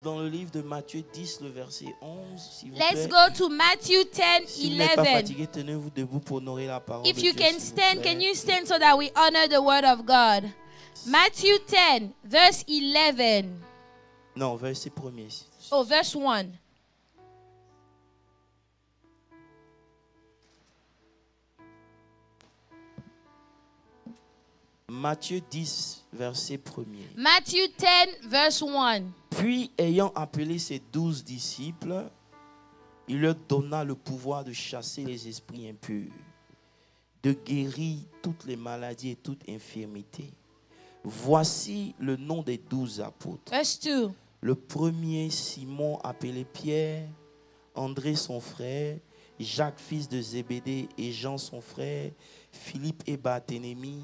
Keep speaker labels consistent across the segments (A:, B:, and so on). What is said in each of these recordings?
A: Dans le livre de Matthieu 10, le verset 11, s'il vous
B: Let's
A: plaît.
B: go to Matthew 10,
A: Si vous n'êtes pas
B: 11.
A: fatigué, tenez-vous debout pour honorer la parole
B: If
A: de
B: you
A: Dieu,
B: can
A: s'il vous
B: stand,
A: plaît.
B: can you stand so that we honor the word of God? Matthew 10, verse 11.
A: Non, verset premier.
B: Oh, verse 1.
A: Matthieu 10, verset premier.
B: Matthew 10, verse 1.
A: Puis, ayant appelé ses 12 disciples, il leur donna le pouvoir de chasser les esprits impurs, de guérir toutes les maladies et toute infirmité. Voici le nom des 12 apôtres.
B: Verse 2.
A: Le premier, Simon, appelé Pierre, André son frère, Jacques fils de Zébédée et Jean son frère, Philippe et Barthélemy,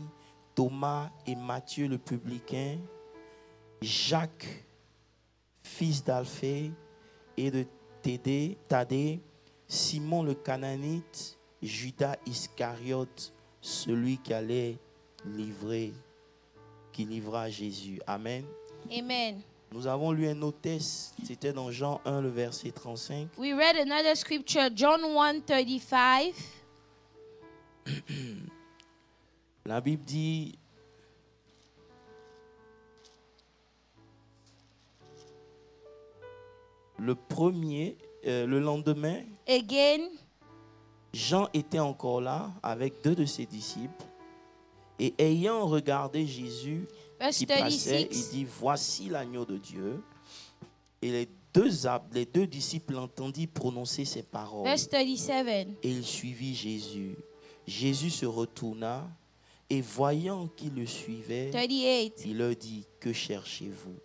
A: Thomas et Matthieu le publicain, Jacques fils d'Alphée et de Thaddée, Simon le Cananite, Judas Iscariote, celui qui livra Jésus. Amen.
B: Amen.
A: Nous avons lu un autre texte, c'était dans Jean 1, le verset 35.
B: We read another scripture, John 1, 35.
A: La Bible dit, le lendemain,
B: Again,
A: Jean était encore là avec 2 de ses disciples. Et ayant regardé Jésus
B: verse
A: qui passait,
B: 36.
A: il dit, voici l'agneau de Dieu. Et les deux disciples entendirent prononcer ces paroles.
B: Verse 37.
A: Et il suivit Jésus. Jésus se retourna et voyant qu'il le suivait,
B: 38.
A: il leur dit, que cherchez-vous?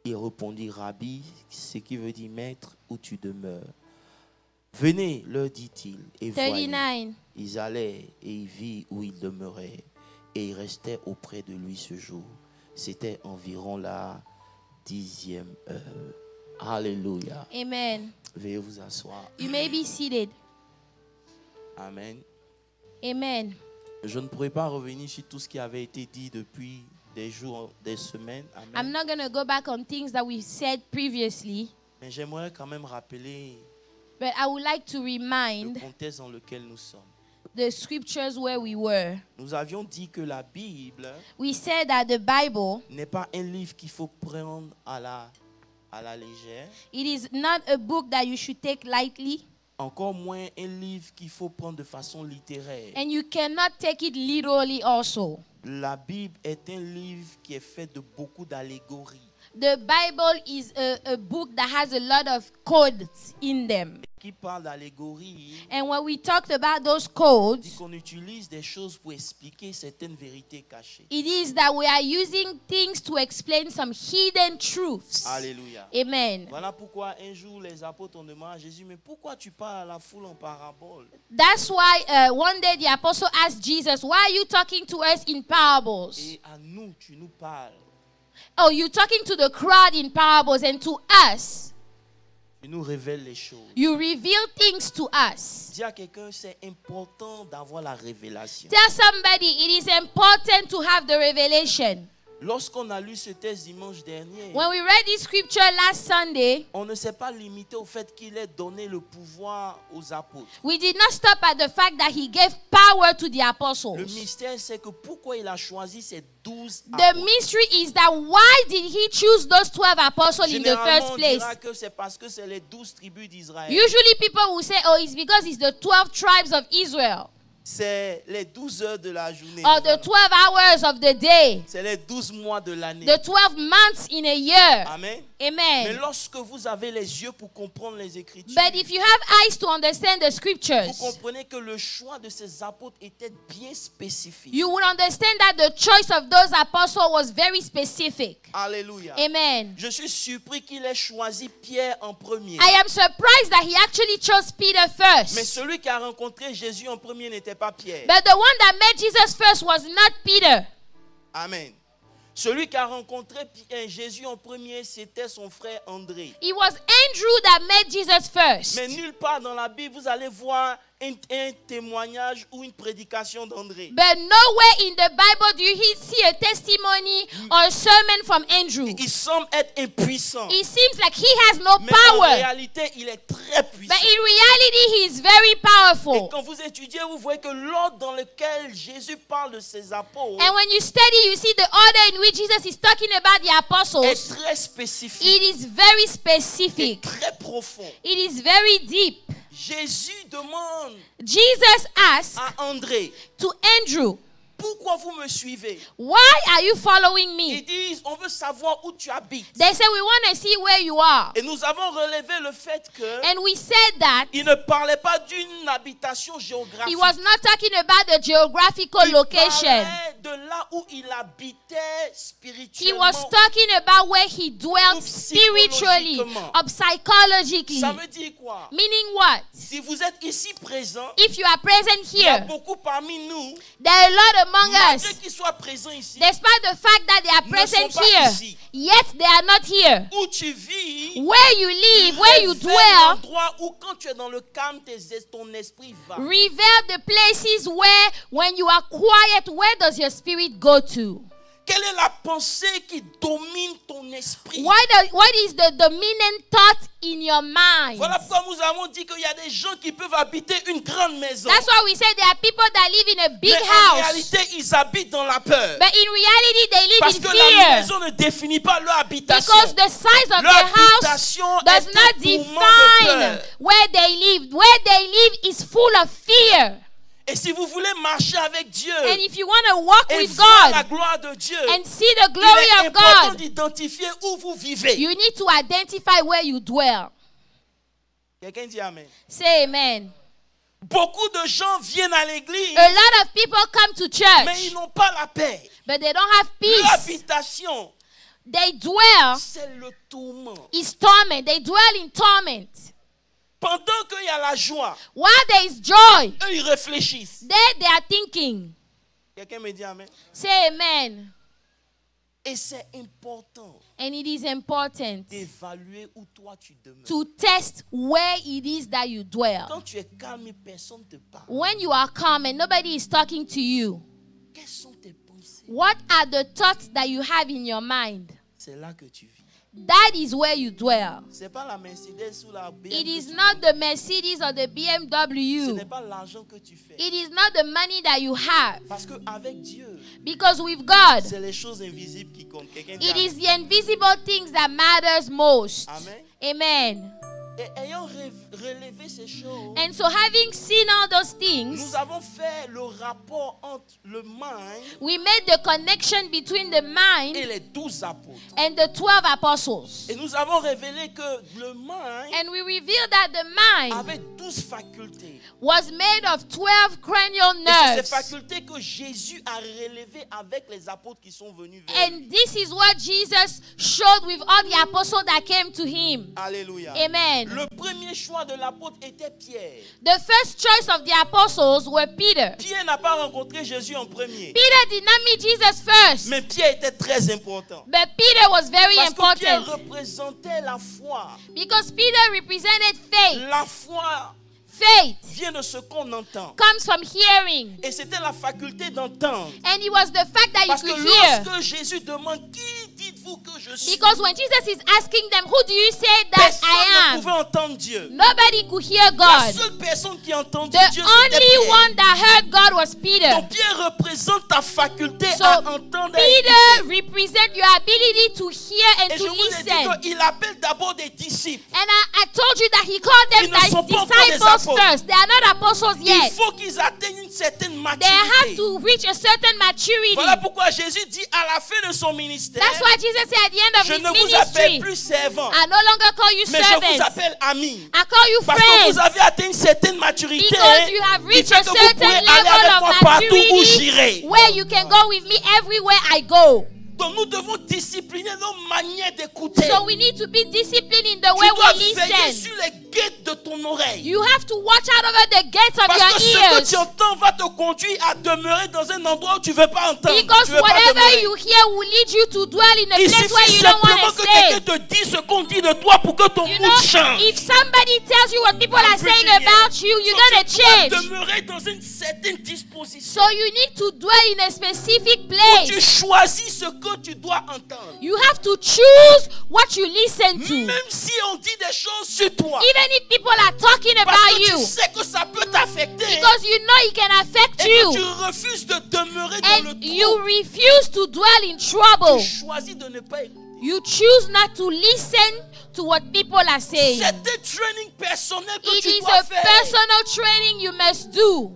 A: Il répondit, Rabbi, ce qui veut dire maître, où tu demeures. Venez, leur dit-il, et voyez.
B: 39.
A: Ils allaient et ils virent où il demeurait. Et ils restaient auprès de lui ce jour. C'était environ la 10e heure. Alléluia.
B: Amen.
A: Veuillez vous asseoir.
B: You may be seated.
A: Amen.
B: Amen.
A: Je ne pourrais pas revenir sur tout ce qui avait été dit depuis des jours, des semaines. Amen.
B: I'm not going to go back on things that we've said previously,
A: Mais j'aimerais quand même rappeler
B: but I would like to
A: le
B: remind
A: contexte dans lequel nous sommes.
B: the scriptures where we were.
A: Nous avions dit que la Bible
B: We said that the Bible,
A: n'est pas un livre qu'il faut prendre à la légère,
B: it is not a book that you should take lightly,
A: encore moins un livre qu'il faut prendre de façon littéraire.
B: and you cannot take it literally also.
A: La Bible est un livre qui est fait de beaucoup d'allégories.
B: The Bible is a book that has a lot of codes in them.
A: Qui parle d'allégories,
B: And when we talked about those
A: dit
B: codes,
A: qu'on utilise des choses pour expliquer certaines vérités cachées.
B: it is that we are using things to explain some hidden truths.
A: Alléluia.
B: Amen.
A: Voilà pourquoi un jour les apôtres ont demandé à Jésus, mais pourquoi tu parles à la foule en parabole?
B: That's why one day the apostle asked Jesus, why are you talking to us in parables?
A: Et à nous, tu nous parles.
B: Oh, you're talking to the crowd in parables, and to us,
A: Tu nous révèles les choses.
B: you reveal things to us.
A: Dis à quelqu'un, c'est important d'avoir la révélation.
B: Tell somebody it is important to have the revelation.
A: Lorsqu'on a lu ce texte dimanche dernier,
B: When we read this scripture last Sunday,
A: on ne s'est pas limité au fait qu'il ait donné le pouvoir aux apôtres.
B: we did not stop at the fact that he gave power to the
A: Le
B: apostles.
A: mystère, c'est que pourquoi il a choisi ces 12
B: The
A: apôtres.
B: mystery is that why did he choose those 12 apostles in the
A: Généralement,
B: first
A: on
B: place?
A: dira que c'est parce que c'est les 12 tribus d'Israël.
B: Usually people will say, oh, it's because it's the 12 tribes of Israel,
A: C'est les 12 heures de la journée.
B: or the 12 hours of the day,
A: C'est les 12 mois de l'année.
B: the 12 months in a year.
A: Amen. Mais
B: Amen.
A: lorsque vous avez les yeux pour comprendre les Écritures,
B: But if you have eyes to understand the
A: vous
B: scriptures,
A: comprenez que le choix de ces apôtres était bien spécifique.
B: you would understand that the choice of those apostles was very specific.
A: Alléluia.
B: Amen.
A: Je suis surpris qu'il ait choisi Pierre en premier.
B: I am surprised that he actually chose Peter
A: Mais
B: first.
A: celui qui a rencontré Jésus en premier n'était pas Pierre.
B: But the one that met Jesus first was not Peter.
A: Amen. Celui qui a rencontré Jésus en premier, c'était son frère André.
B: It was Andrew that met Jesus first.
A: Mais nulle part dans la Bible, vous allez voir un témoignage ou une prédication d'André.
B: But nowhere in the Bible do you see a testimony or a sermon from Andrew.
A: Il semble être impuissant.
B: It seems like he has no
A: Mais en
B: power.
A: réalité, il est très puissant.
B: But in reality, he is very
A: Et
B: powerful.
A: quand vous étudiez, vous voyez que l'ordre dans lequel Jésus parle de ses apôtres
B: And when you study, you see the order in which Jesus is talking about the
A: est
B: apostles.
A: très spécifique
B: It is very
A: et
B: specific.
A: très profond.
B: It is very deep.
A: Jésus demande
B: Jesus asked
A: à André,
B: to Andrew,
A: pourquoi vous me suivez?
B: why are you following
A: Ils
B: me?
A: disent, on veut savoir où tu habites.
B: They said, we want to see where you are.
A: Et nous avons relevé le fait que
B: And we said that
A: il ne parlait pas d'une habitation géographique.
B: he was not talking about the geographical
A: Il
B: location.
A: parlait de là où il habitait
B: He
A: spirituellement.
B: was talking about where he dwelt
A: Ou
B: spiritually
A: psychologiquement.
B: or psychologically.
A: Ça veut dire quoi?
B: Meaning what?
A: Si vous êtes ici présent,
B: If you are present
A: il y a
B: here,
A: beaucoup parmi nous,
B: there are a lot among
A: malgré
B: us,
A: qu'ils soient présents ici,
B: despite the fact that they are
A: ne
B: present
A: sont pas
B: here,
A: ici.
B: yet they are not here.
A: Où tu vis,
B: Where you live, where you
A: révèle
B: dwell,
A: l'endroit où quand tu es dans le calme, ton esprit va.
B: reveal the places where, when you are quiet, where does your spirit go to?
A: Quelle est la pensée qui domine ton esprit?
B: What is the dominant thought in your mind?
A: Voilà pourquoi nous avons dit qu'il y a des gens qui peuvent habiter une grande maison.
B: That's why we say there are people that live in a big
A: Mais en
B: house.
A: réalité, ils habitent dans la peur.
B: But in reality, they live
A: Parce
B: in
A: que la
B: fear.
A: maison ne définit pas leur habitation.
B: Because the size of
A: Leur
B: their house
A: habitation
B: does
A: est
B: not
A: un tourment de
B: define
A: peur.
B: where they live. Where they live is full of fear.
A: Et si vous voulez marcher avec Dieu
B: And if you want to walk
A: et
B: with
A: voir la
B: God
A: gloire de Dieu,
B: and see the
A: il
B: glory
A: est
B: of
A: important
B: God,
A: d'identifier où vous vivez.
B: you need to identify where you dwell.
A: Quelqu'un dit Amen.
B: Say amen.
A: Beaucoup de gens viennent à l'église,
B: A lot of people come to
A: mais ils
B: church,
A: n'ont pas la paix.
B: but they don't have peace.
A: L'habitation,
B: They dwell
A: c'est le tourment.
B: is torment. They dwell in torment.
A: Pendant qu'il y a la joie,
B: While there is joy,
A: eux, ils réfléchissent.
B: there they are thinking.
A: Quelqu'un me dit Amen.
B: Say amen.
A: Et c'est important
B: And it is important
A: d'évaluer où toi tu demeures.
B: to test where it is that you dwell.
A: Quand tu es calme et personne ne te parle,
B: When you are calm and nobody is talking to you,
A: quelles sont tes pensées?
B: what are the thoughts that you have in your mind?
A: C'est là que tu vis.
B: That is where you dwell.
A: Ce n'est pas la Mercedes ou la BMW.
B: It is not the Mercedes or the
A: Ce
B: BMW.
A: n'est pas l'argent que tu fais.
B: It is not the money that you have.
A: Parce qu'avec Dieu,
B: Because with God,
A: c'est les choses invisibles qui comptent. Quelqu'un dit
B: it
A: Amen.
B: is the invisible things that matters most.
A: Amen.
B: Amen.
A: Et ayant relevé ces choses,
B: And so having seen all those things,
A: nous avons fait le rapport entre le mind
B: we made the connection between the
A: et
B: mind
A: les 12 apôtres.
B: and the 12 apostles.
A: Et nous avons révélé que le mind
B: And we revealed that the mind
A: avait 12 facultés.
B: was made of 12 cranial
A: Et c'est ces
B: nerves.
A: facultés que Jésus a relevées avec les apôtres qui sont venus vers lui.
B: And this is what Jesus showed with all the apostles that came to him.
A: Alléluia.
B: Amen.
A: Le premier choix de l'apôtre était Pierre.
B: The first choice of the apostles were Peter.
A: Pierre n'a pas rencontré Jésus en premier.
B: Peter did not meet Jesus first,
A: Mais Pierre était très important.
B: but Peter was very
A: Parce que Pierre
B: important
A: représentait la foi.
B: because Peter represented faith.
A: La foi
B: Faith
A: vient de ce qu'on entend.
B: comes from hearing,
A: Et c'était la faculté d'entendre.
B: and it was the fact that you
A: Parce que
B: could hear.
A: lorsque Jésus demande qui dites-vous que je suis,
B: Because when Jesus is asking them, who do you say that
A: personne
B: I
A: ne
B: am?
A: pouvait entendre Dieu.
B: Nobody could hear
A: La
B: God.
A: seule personne qui a entendu
B: The
A: Dieu, c'était
B: only
A: Pierre.
B: one that heard God was Peter.
A: Donc Pierre représente ta faculté
B: So,
A: à entendre et
B: Peter
A: écouter.
B: represents your ability to hear and
A: Et je
B: to
A: vous ai dit
B: listen.
A: qu'il appelle d'abord des disciples.
B: And I told you that he called them
A: Ils ne sont
B: the
A: pas encore des
B: disciples
A: apôtres.
B: first. They are not apostles
A: Il
B: yet.
A: faut qu'ils atteignent une certaine
B: They have
A: maturité.
B: to reach a certain maturity.
A: Voilà pourquoi Jésus dit à la fin de son ministère,
B: That's why Jesus said at the end of
A: je
B: his
A: ne vous appelle
B: ministry,
A: plus servant,
B: I no longer call you
A: mais je vous
B: servants.
A: appelle ami.
B: I call you
A: Parce que
B: friends.
A: vous avez atteint une certaine maturité
B: Because you have
A: qui
B: reached
A: fait
B: a
A: que vous
B: certain
A: pouvez aller
B: level
A: avec
B: of
A: moi partout où
B: maturity
A: j'irai.
B: where you can go with me everywhere I go.
A: Donc nous devons discipliner nos manières d'écouter.
B: So we need to be disciplined in the
A: Tu
B: way
A: dois
B: we
A: veiller
B: listen.
A: sur les guettes de ton oreille.
B: You have to watch out over the gates of
A: Parce
B: your
A: que ce que
B: ears.
A: tu entends va te conduire à demeurer dans un endroit où tu ne veux pas entendre.
B: Because
A: Tu veux pas
B: whatever
A: demeurer.
B: you hear will lead you to dwell in a
A: Il
B: place where
A: suffit
B: you don't
A: simplement
B: want to
A: que
B: stay.
A: quelqu'un te dise ce qu'on dit de toi pour que ton
B: You
A: mood
B: know,
A: change.
B: if somebody tells you what people are saying about you, you're going to
A: Tu dois
B: change.
A: demeurer dans une certaine disposition.
B: So you need to dwell in a specific
A: Tu
B: place.
A: choisis ce que tu dois entendre.
B: You have to choose what you listen to.
A: Même si on dit des choses sur toi.
B: Even if people are talking
A: Parce
B: about
A: que tu
B: you.
A: sais que ça peut t'affecter.
B: Because you know it can affect
A: Et que tu
B: you.
A: refuses de demeurer dans le
B: And you
A: trou.
B: refuse to dwell in trouble.
A: Tu choisis de ne pas écouter.
B: You choose not to listen to what people are saying.
A: C'est un training personnel que
B: It
A: tu
B: is
A: dois
B: a
A: faire.
B: personal training you must do.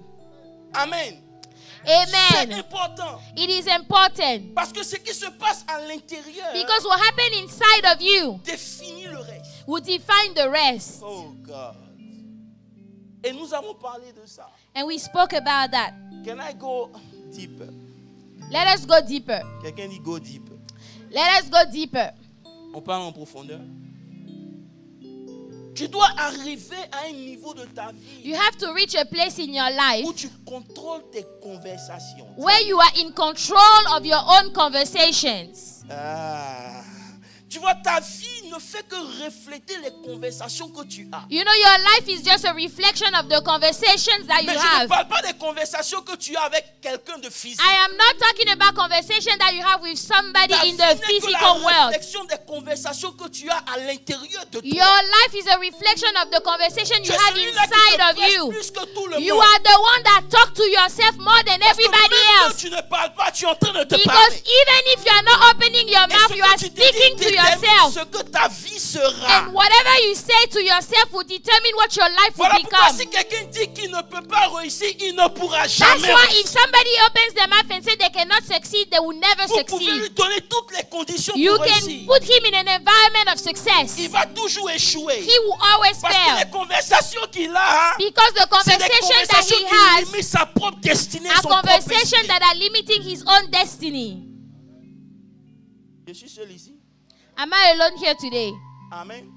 A: Amen. C'est
B: Amen.
A: important.
B: It is important.
A: Parce que ce qui se passe à l'intérieur
B: Because what happened inside of you
A: définit le reste.
B: will define the rest.
A: Oh God. Et nous avons parlé de ça.
B: And we spoke about that.
A: Can I go deeper?
B: Let us go deeper.
A: Quelqu'un dit go deeper.
B: Let us go deeper.
A: On parle en profondeur. Tu dois arriver à un niveau de ta vie
B: You have to reach a place in your
A: où
B: life
A: tu contrôles tes conversations.
B: where you are in control of your own conversations.
A: Ah. Tu vois, ta vie ne fait que refléter les conversations que tu as.
B: You know, your life is just a reflection of the conversations that you
A: Mais je ne
B: have.
A: parle pas des conversations que tu as avec quelqu'un de physique.
B: I am not talking about conversation that you have with somebody
A: Ta
B: in
A: vie
B: the
A: n'est que
B: physical
A: la
B: world.
A: réflexion des conversations que tu as à l'intérieur de toi.
B: Your life is a reflection of the conversation
A: Tu
B: you
A: es
B: have
A: celui-là qui
B: inside
A: te
B: of
A: presse
B: you.
A: plus que tout le
B: You
A: monde.
B: are the one that talk to yourself more than
A: Parce que
B: everybody
A: même quand
B: else.
A: tu ne parles pas, tu es en train de te
B: Because
A: parler.
B: even if you are not opening your
A: Et
B: mouth,
A: ce
B: you
A: que
B: are
A: tu te dis
B: speaking to
A: détermine
B: yourself.
A: ce que ta vie sera.
B: And whatever you say to yourself will determine what your life will
A: Voilà pourquoi
B: become.
A: si quelqu'un dit qu'il ne peut pas réussir, il ne pourra
B: That's
A: jamais
B: why
A: réussir.
B: if somebody opens their mouth and say they cannot succeed, they will never
A: Vous pouvez lui
B: succeed.
A: donner toutes les conditions
B: You
A: pour
B: can
A: réussir.
B: put him in an environment of success.
A: Il va toujours échouer.
B: He will always
A: Parce que
B: fail.
A: les conversations qu'il a,
B: Because the
A: c'est des
B: conversations that
A: conversations
B: he
A: qui
B: has
A: limitent sa propre destinée,
B: are
A: son propre
B: conversations
A: esprit.
B: that are limiting his own destiny.
A: Je suis seul ici.
B: Am I alone here today?
A: Amen.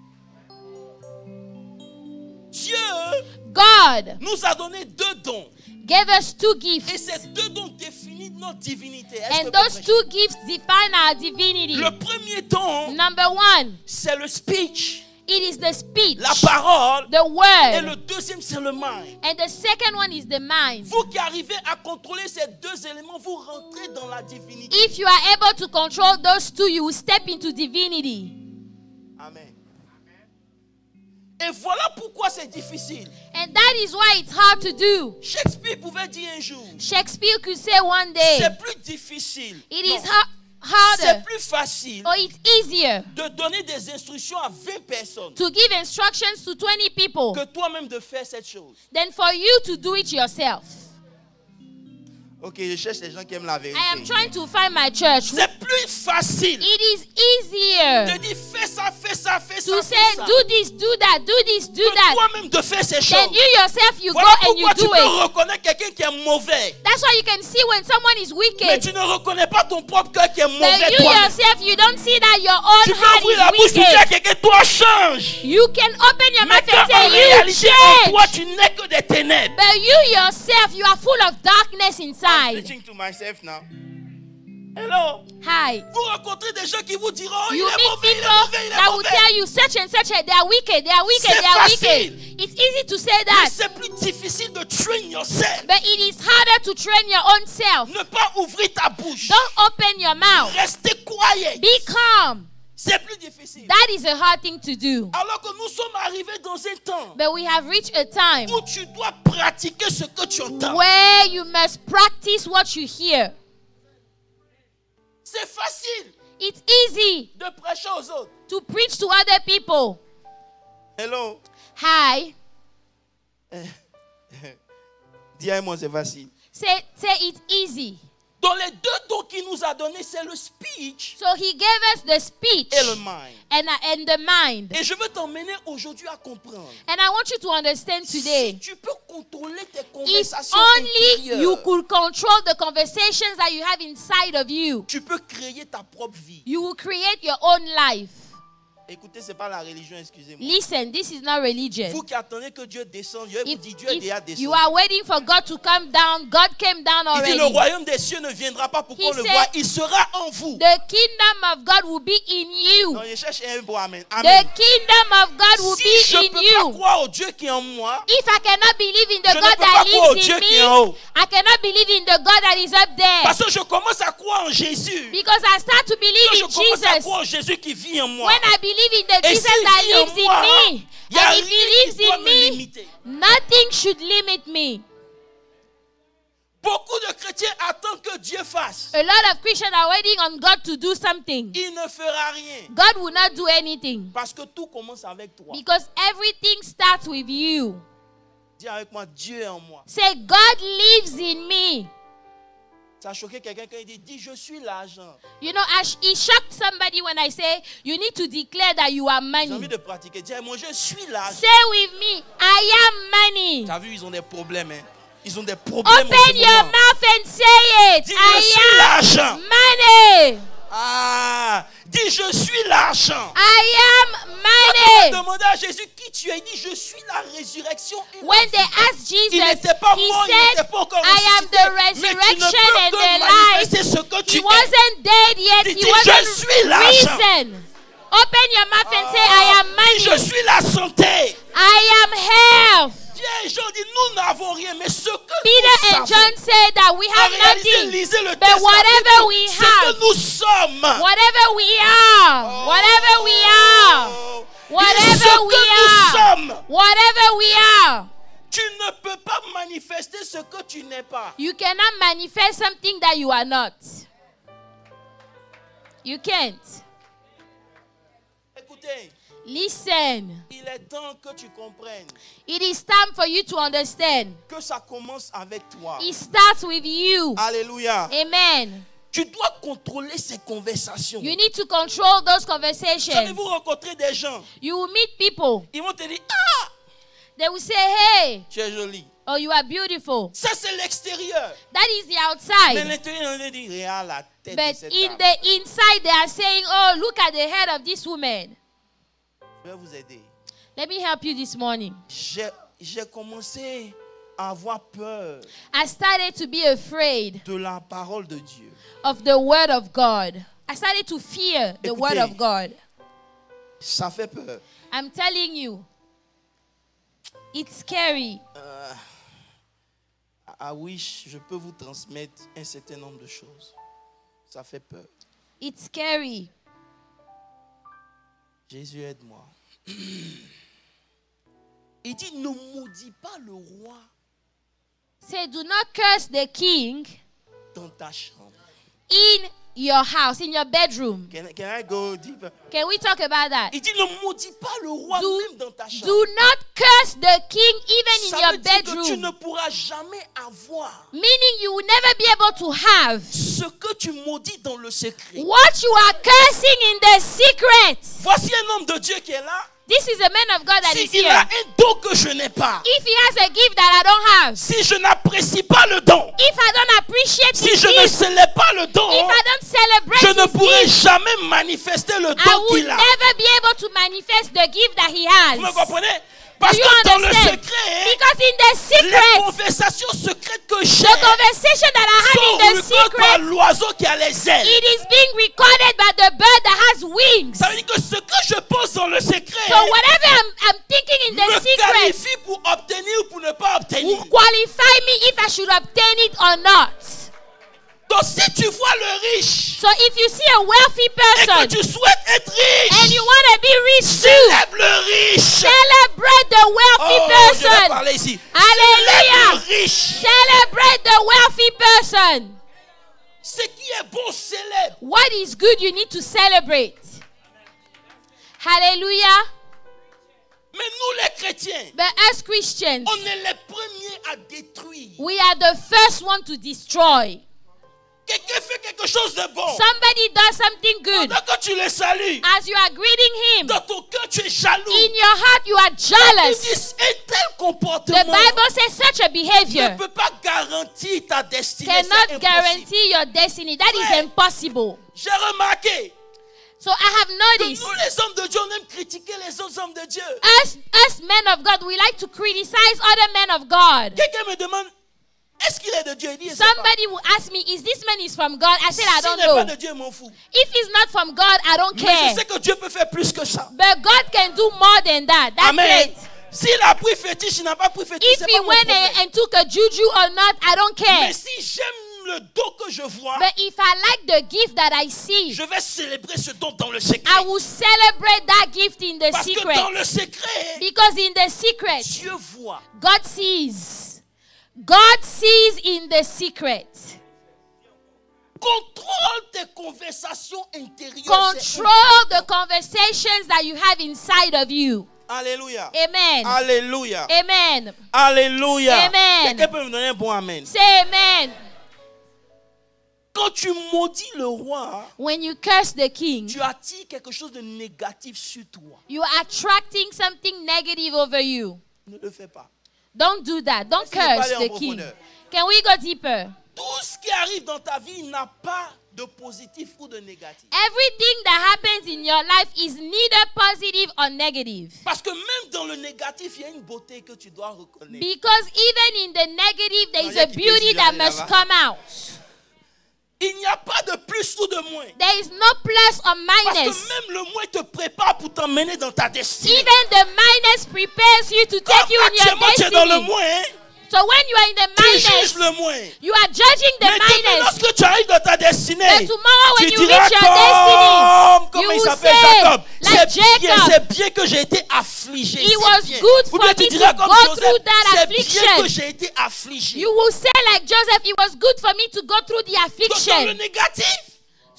A: Dieu
B: God
A: nous a donné deux dons.
B: gave us two
A: Et
B: gifts.
A: ces deux dons définissent notre divinité. Est-ce que
B: And
A: vous
B: those
A: prêchez?
B: two gifts define our divinity.
A: Le premier don,
B: Number one,
A: c'est le speech,
B: it is the speech,
A: la parole.
B: the
A: Et
B: word.
A: le deuxième, c'est le mind.
B: And the second one is the mind.
A: Vous qui arrivez à contrôler ces deux éléments, vous rentrez dans la divinité.
B: If you are able to control those two, you will step into divinity.
A: Amen. Et voilà pourquoi c'est difficile.
B: And that is why it's hard to do.
A: Shakespeare pouvait dire un jour,
B: Shakespeare could say one day,
A: c'est plus difficile.
B: it
A: Non,
B: is harder
A: c'est plus facile
B: or it's easier
A: de donner des instructions à 20 personnes
B: to give instructions to 20 people
A: que toi-même de faire cette chose.
B: than for you to do it yourself.
A: Ok, je cherche les gens qui aiment la vérité.
B: I am trying to find my church.
A: C'est plus facile
B: It is easier
A: de dire fais ça, fais ça, fais ça,
B: to
A: fais
B: say
A: ça.
B: do this, do that, do this, do
A: Que
B: that.
A: toi-même de faire ces
B: Then
A: choses.
B: you yourself, you
A: Voilà
B: go and you
A: pourquoi tu
B: do
A: peux
B: it.
A: reconnaître quelqu'un qui est mauvais.
B: That's why you can see when someone is
A: Mais
B: wicked.
A: tu ne reconnais pas ton propre cœur qui est
B: But
A: mauvais.
B: you
A: toi-même.
B: yourself, you don't see that your
A: Tu
B: own
A: peux
B: heart
A: ouvrir la bouche
B: is
A: pour dire à
B: wicked.
A: quelqu'un, toi change.
B: You can open your
A: Mais
B: mouth
A: quand
B: and
A: en
B: say, you
A: réalité, en toi,
B: change.
A: tu n'es que des ténèbres.
B: But you yourself, you are full of darkness
A: I'm
B: inside.
A: preaching to myself now. Hello.
B: Hi.
A: Vous rencontrez des gens qui vous diront, oh, il
B: You
A: est
B: meet
A: mauvais, il est
B: people
A: mauvais, il est
B: that will
A: mauvais.
B: tell you such and such, they are wicked, they are wicked,
A: C'est
B: they are
A: facile.
B: wicked. It's easy to say
A: Mais
B: that,
A: c'est plus difficile de train yourself.
B: but it is harder to train your own self.
A: Ne pas ouvrir ta bouche.
B: Don't open your mouth.
A: Restez quiet.
B: Be calm.
A: C'est plus difficile.
B: That is a hard thing to do.
A: Alors que nous sommes arrivés dans un temps
B: But we have reached a time
A: où tu dois pratiquer ce que tu entends.
B: where you must practice what you hear.
A: C'est facile
B: It's easy
A: de prêcher aux autres.
B: to preach to other people.
A: Hello.
B: Hi.
A: Dis à moi, c'est facile.
B: Say it's easy.
A: Dans les deux dons qu'il nous a donnés, c'est le speech
B: So he gave us the speech
A: et le mind.
B: and the mind.
A: Et je veux t'emmener aujourd'hui à comprendre.
B: And I want you to understand today.
A: Si tu peux contrôler tes
B: If
A: conversations
B: only you
A: intérieures,
B: could control the conversations that you have inside of you,
A: tu peux créer ta propre vie.
B: you will create your own life.
A: Écoutez, ce n'est pas la religion, excusez-moi.
B: Listen, this is not religion.
A: Vous qui attendez que Dieu descende, je vais vous dire, Dieu est déjà descendu.
B: You are waiting for God to come down, God came down
A: Il dit,
B: already.
A: le royaume des cieux ne viendra pas pour qu'on le
B: said,
A: voie, il sera en vous.
B: The kingdom of God will be in you.
A: Non, je cherche un pour amen.
B: The
A: Amen.
B: kingdom of God will
A: Si
B: be
A: je ne
B: in
A: peux pas
B: you.
A: croire au Dieu qui est en moi,
B: If I cannot believe in the
A: je ne
B: God
A: peux pas
B: that
A: croire au
B: lives
A: Dieu
B: in
A: qui est en
B: me,
A: haut.
B: I cannot believe in the God that is up there.
A: Parce que je commence à croire en Jésus.
B: Because I start to
A: Quand
B: believe
A: je
B: in
A: commence à
B: Jesus.
A: croire en Jésus qui vit en moi.
B: When I believe in the
A: Et
B: Jesus
A: s'il
B: that
A: vit en
B: lives in
A: moi,
B: me,
A: il y a
B: and if
A: rien
B: he
A: qui
B: lives
A: doit
B: in
A: me
B: me,
A: limiter.
B: nothing should limit me.
A: Beaucoup de chrétiens attendent que Dieu fasse.
B: A lot of Christians are waiting on God to do something.
A: Il ne fera rien.
B: God will not do anything.
A: Parce que tout commence avec toi.
B: Because everything starts with you.
A: Dis avec moi, Dieu est en moi.
B: Say, God lives in me.
A: Ça a choqué quelqu'un quand il dit, je suis l'argent.
B: You know, it shocked somebody when I say, you need to declare that you are
A: J'ai envie
B: money.
A: de pratiquer. Dis, moi, je suis l'argent.
B: Say with me, I am money.
A: Tu as vu, ils ont des problèmes. Hein? Ils ont des problèmes en
B: Open
A: ce
B: your
A: moment.
B: mouth and say it.
A: Dis, je suis l'argent.
B: Money.
A: Ah, dis, je suis l'argent.
B: I am
A: Quand
B: money.
A: on demandait à Jésus qui tu es, il dit, je suis la résurrection. Et la
B: When
A: vie.
B: they asked
A: Il
B: Jesus,
A: n'était pas
B: he
A: mort, il
B: said,
A: n'était pas encore
B: I am
A: ressuscité.
B: the
A: Mais tu ne
B: resurrection
A: peux
B: and
A: que
B: the
A: manifester
B: life.
A: ce que tu
B: He
A: es.
B: wasn't dead yet.
A: Il
B: He
A: dit, je
B: wasn't
A: suis l'argent.
B: risen. Open your mouth and say, I am
A: Dis, je
B: money.
A: suis la santé.
B: I am health.
A: Pierre et Jean disent, nous n'avons rien, mais ce que
B: Peter
A: nous
B: and
A: savons,
B: John said that we
A: en
B: have
A: réalité,
B: nothing.
A: lisez le
B: But
A: texte,
B: whatever we
A: ce que
B: have,
A: nous sommes,
B: whatever we are, whatever we are,
A: Oh.
B: whatever
A: Il dit, ce
B: we
A: que nous
B: are,
A: sommes,
B: whatever we are,
A: tu ne peux pas manifester ce que tu n'es pas.
B: you cannot manifest something that you are not. You can't.
A: Écoutez,
B: Listen.
A: il est temps que tu comprennes
B: It is time for you to understand.
A: que ça commence avec toi.
B: It starts with you.
A: Alléluia.
B: Amen.
A: Tu dois contrôler ces conversations.
B: You need to control those
A: Savez-vous
B: conversations.
A: rencontrer des gens,
B: You will meet people.
A: ils vont te dire, ah,
B: They will say, hey,
A: tu es jolie.
B: oh, you are beautiful.
A: Ça, c'est l'extérieur.
B: That is the
A: Mais
B: outside.
A: l'intérieur, on dit, regarde la tête de
B: But
A: cette
B: in
A: dame.
B: the inside, they are saying, oh, look at the head of this woman.
A: Je vais vous aider.
B: Let me help you this morning.
A: J'ai commencé à avoir peur
B: I started to be afraid
A: de la parole de Dieu.
B: of the word of God. I started to fear the
A: Écoutez.
B: word of God.
A: Ça fait peur.
B: I'm telling you, it's scary.
A: I wish je peux vous transmettre un certain nombre de choses. Ça fait peur.
B: It's scary.
A: Jésus, aide-moi. Il dit, ne maudis pas le roi
B: Say, do not curse the king
A: dans ta chambre.
B: in your house, in your bedroom.
A: Can I go deeper?
B: Can we talk about that?
A: Il dit, ne maudis pas le roi
B: Do,
A: même dans ta chambre.
B: do not curse the king even in
A: Ça
B: your
A: veut dire que tu ne
B: bedroom.
A: pourras jamais avoir
B: Meaning you will never be able to have
A: ce que tu maudis dans le secret.
B: what you are cursing in the secret.
A: Voici un homme de Dieu qui est là.
B: This is a man of God that is
A: S'il a
B: here.
A: un don que je n'ai pas,
B: If he has a gift that I don't have,
A: si je n'apprécie pas le don,
B: if I don't appreciate
A: si
B: his
A: je ne
B: gift,
A: célèbre pas le don,
B: if I don't celebrate
A: je ne
B: his
A: pourrai
B: gift,
A: jamais manifester le
B: I
A: don
B: will
A: qu'il a.
B: never be able to manifest the gift that he has.
A: Vous me comprenez? Parce
B: Do you
A: que dans le
B: understand?
A: secret,
B: Because in the
A: les
B: secret,
A: conversations secrètes que j'ai
B: the conversation that I
A: sont
B: had in the
A: recordées par
B: secret,
A: l'oiseau qui a les ailes.
B: it is being recorded by the bird that has wings.
A: Ça veut dire que ce que je pense dans le secret
B: So whatever I'm thinking in the
A: me
B: secret
A: qualifie pour obtenir ou pour ne pas obtenir.
B: will qualify me if I should obtain it or not.
A: Donc si tu vois le riche
B: So if you see a wealthy
A: et que
B: person
A: tu souhaites être
B: and
A: riche,
B: you want to be rich too,
A: célèbre le riche.
B: celebrate the wealthy
A: Oh, je vais
B: person.
A: parler ici.
B: Hallelujah.
A: Célèbre le riche.
B: Celebrate the wealthy person.
A: Ce qui est bon, célèbre.
B: What is good, you need to celebrate. Hallelujah.
A: Mais nous les chrétiens,
B: But as Christians,
A: on est les premiers à détruire.
B: we are the first one to destroy.
A: Quelqu'un fait quelque chose de bon.
B: Somebody does something good.
A: Pendant que tu le salues,
B: As you are greeting him,
A: dans ton cœur, tu es jaloux.
B: in your heart you are
A: Il
B: jealous.
A: dit, un tel
B: The
A: comportement
B: Bible says such a
A: ne
B: behavior
A: peut pas garantir ta destinée. C'est
B: cannot
A: impossible.
B: guarantee your destiny. That is
A: Ouais.
B: impossible.
A: J'ai remarqué,
B: So I have
A: Que
B: noticed,
A: nous, les hommes de Dieu, on aime critiquer les autres hommes de Dieu.
B: us men of God, we like to criticize other men of God.
A: Quelqu'un me demande, est-ce qu'il est de Dieu? Il dit, je sais pas.
B: Somebody will ask me, is this man is from God? I said, I
A: S'il
B: don't
A: n'est pas
B: know.
A: de Dieu, je m'en fous.
B: If he's not from God, I don't
A: Mais je
B: care.
A: sais que Dieu peut faire plus que ça.
B: But God can do more than that. That's
A: Amen.
B: it.
A: S'il a pris fétiche, il n'a pas pris fétiche,
B: If
A: c'est
B: he
A: pas mon
B: went
A: problème.
B: and took a juju or not, I don't care.
A: Mais si j'aime le don que je vois,
B: But if I like the gift that I see,
A: je vais célébrer ce don dans le secret.
B: I will celebrate that gift in the
A: Parce que
B: secret.
A: dans le secret,
B: Because in the secret,
A: Dieu voit.
B: God sees. God sees in the secret.
A: Contrôle tes conversations intérieures.
B: Control the conversations that you have inside of you.
A: Alléluia.
B: Amen.
A: Alléluia.
B: Amen.
A: Alléluia.
B: Amen.
A: Quelqu'un peut me donner un bon amen.
B: Say amen.
A: Quand tu maudis le roi,
B: When you curse the king,
A: tu attires quelque chose de négatif sur toi.
B: you are attracting something negative over you.
A: Ne le fais pas.
B: Don't do that. Don't
A: Est-ce qu'il peut
B: curse
A: aller en
B: the king.
A: profondeur?
B: Can we go deeper?
A: Tout ce qui arrive dans ta vie n'a pas de positif ou de négatif.
B: Everything that happens in your life is neither positive or negative.
A: Parce que même dans le négatif, il y a une beauté que tu dois reconnaître.
B: Because even in the negative, there
A: Non,
B: is
A: il y a
B: a
A: qui
B: beauty
A: désire
B: that
A: aller
B: must
A: là-bas.
B: come out.
A: Il n'y a pas de plus ou de moins.
B: There is no plus or
A: Parce que
B: minus.
A: même le moins te prépare pour t'emmener dans ta destinée.
B: Even the minus prepares you to take
A: Comme
B: you in your
A: actuellement tu es dans le
B: destiny.
A: moins, hein,
B: So when you are in the
A: tu juges
B: minus,
A: le moins.
B: you are judging the
A: Mais demain,
B: minus.
A: lorsque tu arrives dans ta destinée,
B: But tomorrow when
A: tu
B: you
A: diras
B: reach your
A: comme,
B: destiny,
A: comment
B: you
A: il
B: will
A: s'appelle,
B: say,
A: Jacob,
B: like Jacob,
A: c'est bien que j'ai été affligé.
B: it
A: c'est
B: was
A: bien.
B: good
A: Ou
B: for
A: bien tu
B: me
A: diras
B: to
A: comme
B: go
A: Joseph,
B: through that
A: c'est bien
B: affliction.
A: que j'ai été affligé.
B: You will say like Joseph, it was good for me to go through the
A: Donc, dans le
B: affliction.
A: négatif,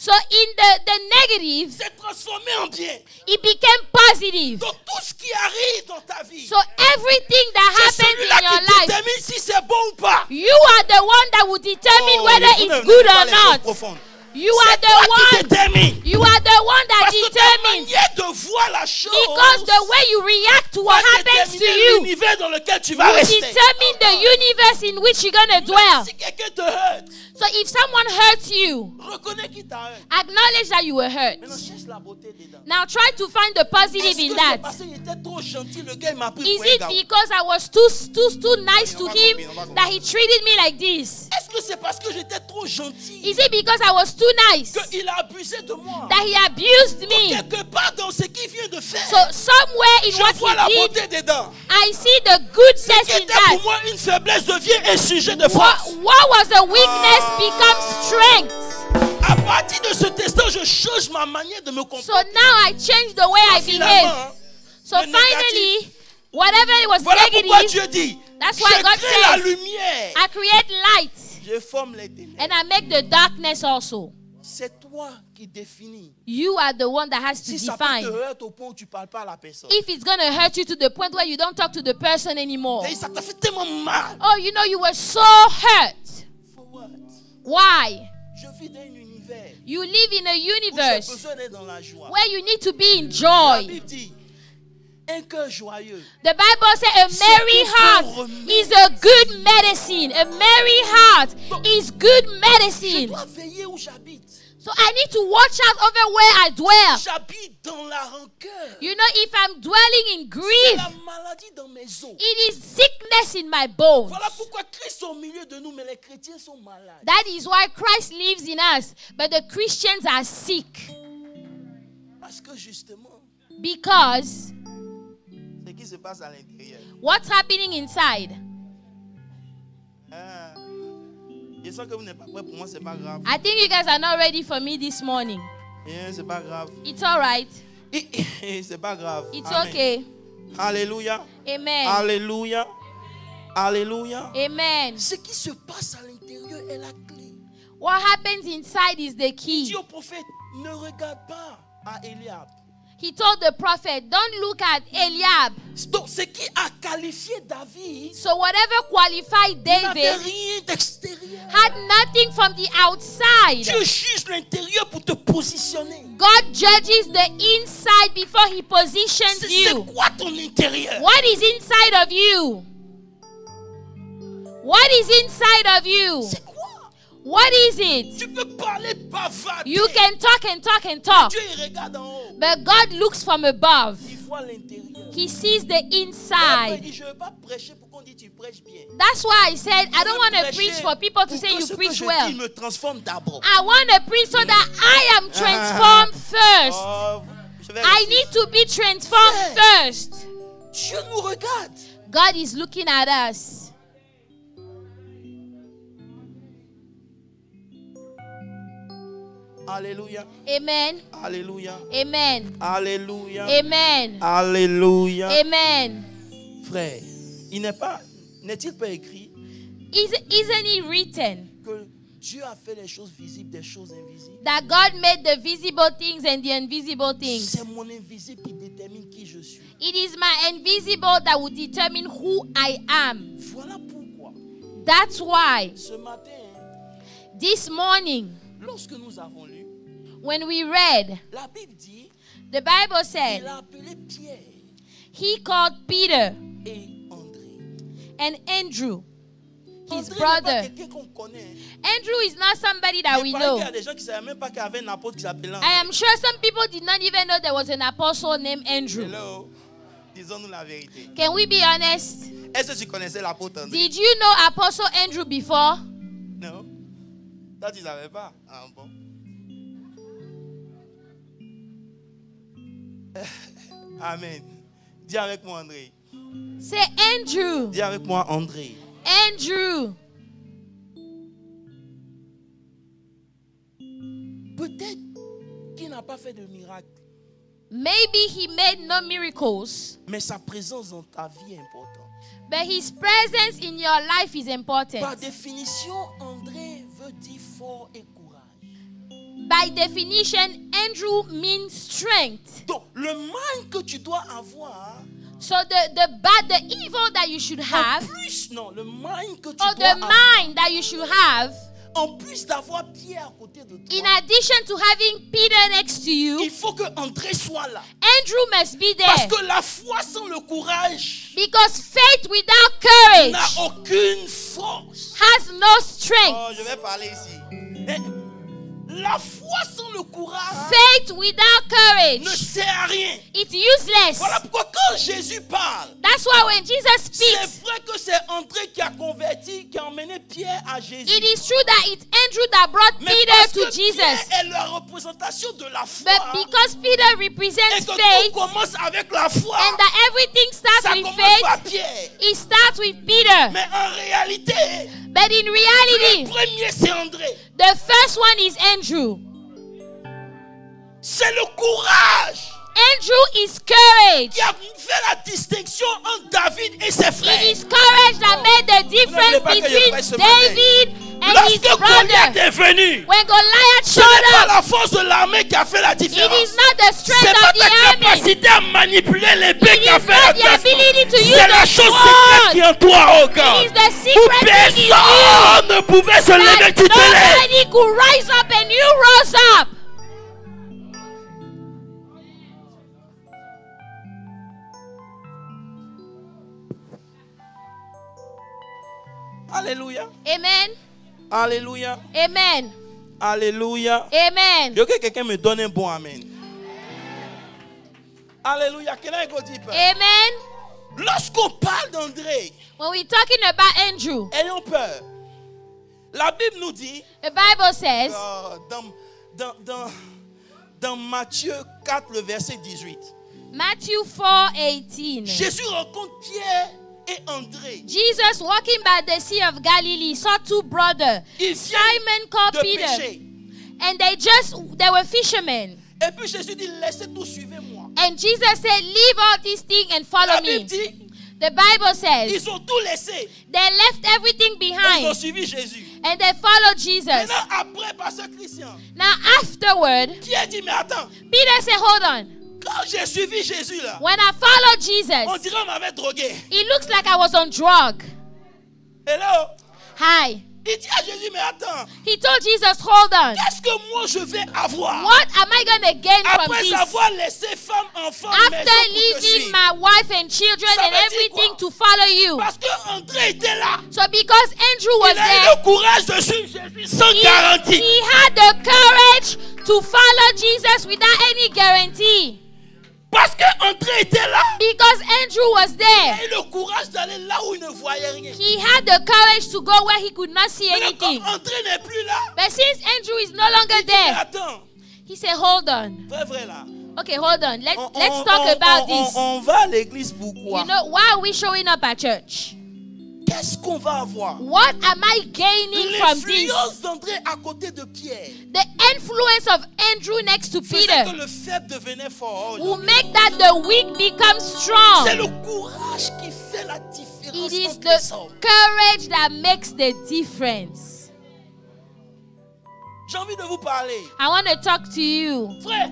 B: So in the negative,
A: c'est transformé en bien.
B: it became positive.
A: Donc tout ce qui arrive dans ta vie,
B: So everything that
A: c'est
B: happens
A: celui-là
B: in your
A: qui
B: life,
A: détermine si c'est bon ou pas.
B: you are the one that will determine
A: Oh,
B: whether
A: vous ne
B: it's
A: venez
B: good
A: pas
B: or
A: les choses
B: not.
A: profondes.
B: You
A: C'est
B: are
A: toi
B: the
A: qui
B: one.
A: détermine.
B: You are the one that
A: Parce que ta
B: determines.
A: manière de voir la chose
B: Because the way you react to what
A: va
B: happens to
A: déterminer
B: you
A: l'univers dans lequel tu vas
B: will
A: rester.
B: determine the universe in which you're going to dwell.
A: Si quelqu'un te hurt,
B: So if someone hurts you,
A: reconnais qu'il t'a hurt.
B: acknowledge that you were hurt.
A: Maintenant, cherche la beauté dedans.
B: Now try to find the positive
A: Est-ce
B: in
A: que c'est
B: that.
A: parce qu'il était trop gentil, le gars il m'a pris
B: Is
A: pour un
B: it
A: gars?
B: because I was too nice to him that he treated me like this?
A: Est-ce que c'est parce que j'étais trop gentil
B: Is it because I was too nice
A: qu'il a abusé de moi?
B: that he abused me?
A: Quelque part dans ce qu'il vient de faire,
B: So somewhere in
A: je
B: what
A: vois la
B: he did,
A: beauté dedans.
B: I see the goodness
A: Ce qui
B: in
A: était pour
B: that.
A: moi une faiblesse devient un sujet de
B: What
A: force.
B: was a weakness becomes strength.
A: À partir de cet instant, je change ma manière de me
B: So
A: comporter.
B: now I change the way I behave.
A: Finalement,
B: So
A: le
B: finally, whatever it was
A: voilà pourquoi
B: negative,
A: Dieu dit,
B: That's why
A: je
B: God
A: crée la
B: says,
A: lumière,
B: I create light
A: je forme les ténèbres.
B: and I make the darkness also.
A: C'est toi qui définis.
B: You are the one that has to
A: Si ça peut te
B: define.
A: heurter au point où tu ne parles pas à la personne.
B: If it's going to hurt you to the point where you don't talk to the person anymore.
A: Et ça t'a fait tellement mal.
B: Oh, you know, you were so hurt.
A: For what?
B: Why?
A: Je vis dans un univers
B: You live in a
A: où j'ai
B: universe
A: besoin d'être dans la joie.
B: where you need to be in
A: La
B: joy.
A: Bible dit, un cœur joyeux.
B: The Bible says a merry heart is a good medicine. A merry heart is good
A: Je
B: medicine.
A: dois veiller où j'habite.
B: So I need to watch out over where I dwell.
A: J'habite dans la rancœur.
B: You know, if I'm dwelling in
A: C'est
B: grief,
A: la maladie dans mes os.
B: it is sickness in my bones.
A: Voilà pourquoi Christ est au milieu de nous, mais les chrétiens sont malades.
B: That is why Christ lives in us, but the Christians are sick.
A: Parce que justement,
B: Because
A: ce qui se passe à l'intérieur.
B: what's happening inside?
A: Je sens que vous n'êtes pas prêts pour moi, c'est pas grave.
B: I think you guys are not ready for me this morning.
A: C'est pas grave.
B: It's all right.
A: C'est pas grave.
B: It's
A: Amen.
B: okay.
A: Alléluia.
B: Amen.
A: Alléluia. Alléluia.
B: Amen.
A: Ce qui se passe à l'intérieur est la clé.
B: What happens inside is the
A: Il
B: key.
A: dit au prophète, ne regarde pas à Eliab.
B: He told the prophet, don't look at Eliab.
A: Donc, ce qui a qualifié David
B: So whatever qualified
A: n'avait
B: David
A: rien d'extérieur.
B: had nothing from the outside.
A: Dieu juge l'intérieur pour te positionner.
B: God judges the inside before he positions
A: C'est
B: you.
A: quoi ton intérieur?
B: What is inside of you? What is inside of you?
A: C'est quoi?
B: What is it?
A: Tu peux parler, bavarder.
B: You can talk and talk and talk.
A: Dieu, il regarde en haut.
B: But God looks from above.
A: Il voit l'intérieur.
B: He sees the
A: Il
B: inside.
A: dit, je ne veux pas prêcher pour qu'on dise tu prêches bien.
B: That's why I said I don't want to preach for people to say you preach well.
A: Il me transforme d'abord.
B: I want to preach so that I am transformed first. I need to be transformed first.
A: Dieu nous regarde.
B: God is looking at us.
A: Alléluia.
B: Amen.
A: Alléluia.
B: Amen.
A: Alléluia.
B: Amen.
A: Alléluia.
B: Amen.
A: Frère, n'est-il pas écrit
B: Isn't it written
A: que Dieu a fait les choses visibles des choses invisibles?
B: that God made the visible things and the invisible things?
A: C'est mon invisible qui détermine qui je suis.
B: It is my invisible that will determine who I am.
A: Voilà pourquoi.
B: That's why
A: Ce matin,
B: this morning,
A: lorsque nous avons lu,
B: when we read,
A: la Bible dit,
B: the Bible
A: il
B: said
A: a appelé Pierre
B: he called Peter
A: et André.
B: and Andrew, his
A: André n'est pas
B: brother.
A: quelqu'un qu'on connaît.
B: Andrew is not somebody that we
A: Il
B: know.
A: y a des gens qui ne savaient même pas qu'il y avait un apôtre qui s'appelait André.
B: I am sure some people did not even know there was an apostle named Andrew.
A: Hello. Disons-nous la vérité.
B: Can we be honest?
A: Est-ce que tu connaissais l'apôtre André?
B: Did you know Apostle Andrew before?
A: Non. Toi, tu ne savais pas? Ah bon. Amen. Dis avec moi, André.
B: Say Andrew.
A: Dis avec moi, André.
B: Andrew.
A: Peut-être qu'il n'a pas fait de miracle,
B: Maybe he made no miracles,
A: mais sa présence dans ta vie est importante.
B: but his presence in your life is
A: Par
B: important.
A: définition, André veut dire fort et courage.
B: By definition, Andrew means strength.
A: Donc, le mal que tu dois avoir,
B: So the evil that you should have,
A: en plus, non, le mal que tu
B: or
A: dois
B: the
A: avoir,
B: mind that you should have,
A: en plus d'avoir Pierre à côté de
B: in
A: toi,
B: addition to having Peter next to you,
A: il faut que André soit là.
B: Andrew must be
A: Parce
B: there.
A: que la foi sans le courage
B: Because faith without courage
A: n'a aucune force.
B: has no strength.
A: Oh, je vais parler ici. La foi sans le courage
B: Faith without
A: ne
B: courage,
A: sert à rien.
B: it's useless.
A: Voilà pourquoi quand Jésus parle,
B: That's why when Jesus
A: c'est
B: speaks,
A: vrai que c'est André qui a converti, qui a emmené Pierre à Jésus.
B: it is true that it's Andrew that brought
A: Mais
B: Peter
A: parce
B: to
A: que
B: Jesus.
A: Pierre est la représentation de la foi.
B: But because Peter
A: Et
B: represents
A: que
B: faith,
A: tout commence avec la foi.
B: and that everything starts
A: Ça
B: with
A: commence par
B: faith,
A: Pierre.
B: it starts with Peter.
A: Mais en réalité,
B: But in
A: le
B: reality,
A: premier c'est André.
B: the first one is Andrew.
A: C'est le courage
B: Andrew is courage.
A: qui a fait la distinction entre David et ses frères.
B: It is courage that made the difference
A: pas que je
B: between
A: prêche ce matin.
B: David and his
A: Lorsque Goliath
B: brother.
A: est venu,
B: When Goliath
A: ce n'est
B: showed
A: pas
B: up,
A: la force de l'armée qui a fait la
B: it
A: différence.
B: is not the
A: C'est
B: strength
A: pas
B: of the
A: ta
B: army.
A: capacité à manipuler l'épée
B: It
A: qui a
B: is
A: fait la
B: not the ability to
A: différence.
B: use
A: C'est la
B: the
A: chose
B: sword.
A: secrète qui est en toi, oh
B: It
A: God.
B: is the
A: Où
B: secret thing in you
A: personne ne pouvait se lever,
B: that
A: tu te lèves.
B: nobody could rise up and you rose up.
A: Alléluia.
B: Amen.
A: Alléluia.
B: Amen.
A: Alléluia.
B: Amen.
A: Je veux que quelqu'un me donne un bon amen. Alléluia. Can I go deeper?
B: Amen.
A: Lorsqu'on parle d'André,
B: When we're talking about Andrew,
A: ayons peur. La Bible nous dit,
B: the Bible says
A: dans Matthieu 4, le verset 18,
B: Matthew 4:18.
A: Jésus rencontre Pierre et André.
B: Jesus, walking by the Sea of Galilee, saw two brothers,
A: Ils viennent
B: Simon called
A: de
B: Peter,
A: pécher.
B: and they were fishermen.
A: Et puis Jésus dit, laissez tout, suivez-moi.
B: And Jesus said, leave all these things and follow
A: La
B: me.
A: Bible dit,
B: The Bible says
A: ils ont tout laissé.
B: they left everything
A: Ils ont
B: behind
A: suivi Jésus.
B: and they followed Jesus.
A: Maintenant, après, pasteur Christian,
B: Now afterward,
A: Pierre dit, mais attends,
B: Peter said, hold on.
A: quand j'ai suivi Jésus là,
B: When I followed
A: on
B: Jesus,
A: dirait qu'on m'avait drogué.
B: it looks like I was on drug.
A: Hello?
B: Hi.
A: Il dit à Jésus, mais attends,
B: He told Jesus, hold on.
A: qu'est-ce que moi je vais avoir
B: What am I going to gain from
A: après
B: this?
A: avoir laissé femme, enfant, maison
B: After
A: pour te
B: leaving
A: suivre?
B: my wife and children
A: Ça
B: and
A: veut dire
B: everything
A: quoi?
B: to follow you.
A: Parce que André était là.
B: So because Andrew was
A: Il a eu
B: there,
A: le courage de suivre Jésus sans garantie.
B: he had the courage to follow Jesus without any guarantee.
A: Parce que André était là.
B: Because Andrew was
A: Il
B: there.
A: a eu le courage d'aller là où il ne voyait rien.
B: He had the courage to go where he could not see
A: Mais comme
B: anything.
A: André n'est plus là,
B: But since Andrew is no longer
A: il dit, mais
B: there,
A: attends,
B: he said, hold on.
A: vrai là.
B: Okay, hold on. Let's talk about this.
A: On va à l'église pourquoi?
B: You know, why are we showing up at church?
A: Qu'est-ce qu'on va avoir?
B: What am I gaining from this?
A: L'influence d'André à côté de Pierre
B: The influence of Andrew next to
A: faisait
B: Peter
A: que le faible devenait fort.
B: will make that the weak become strong.
A: C'est le courage qui fait la différence
B: It is
A: entre les
B: the
A: hommes.
B: courage that makes the difference.
A: J'ai envie de vous parler.
B: I want to talk to you.
A: Frère,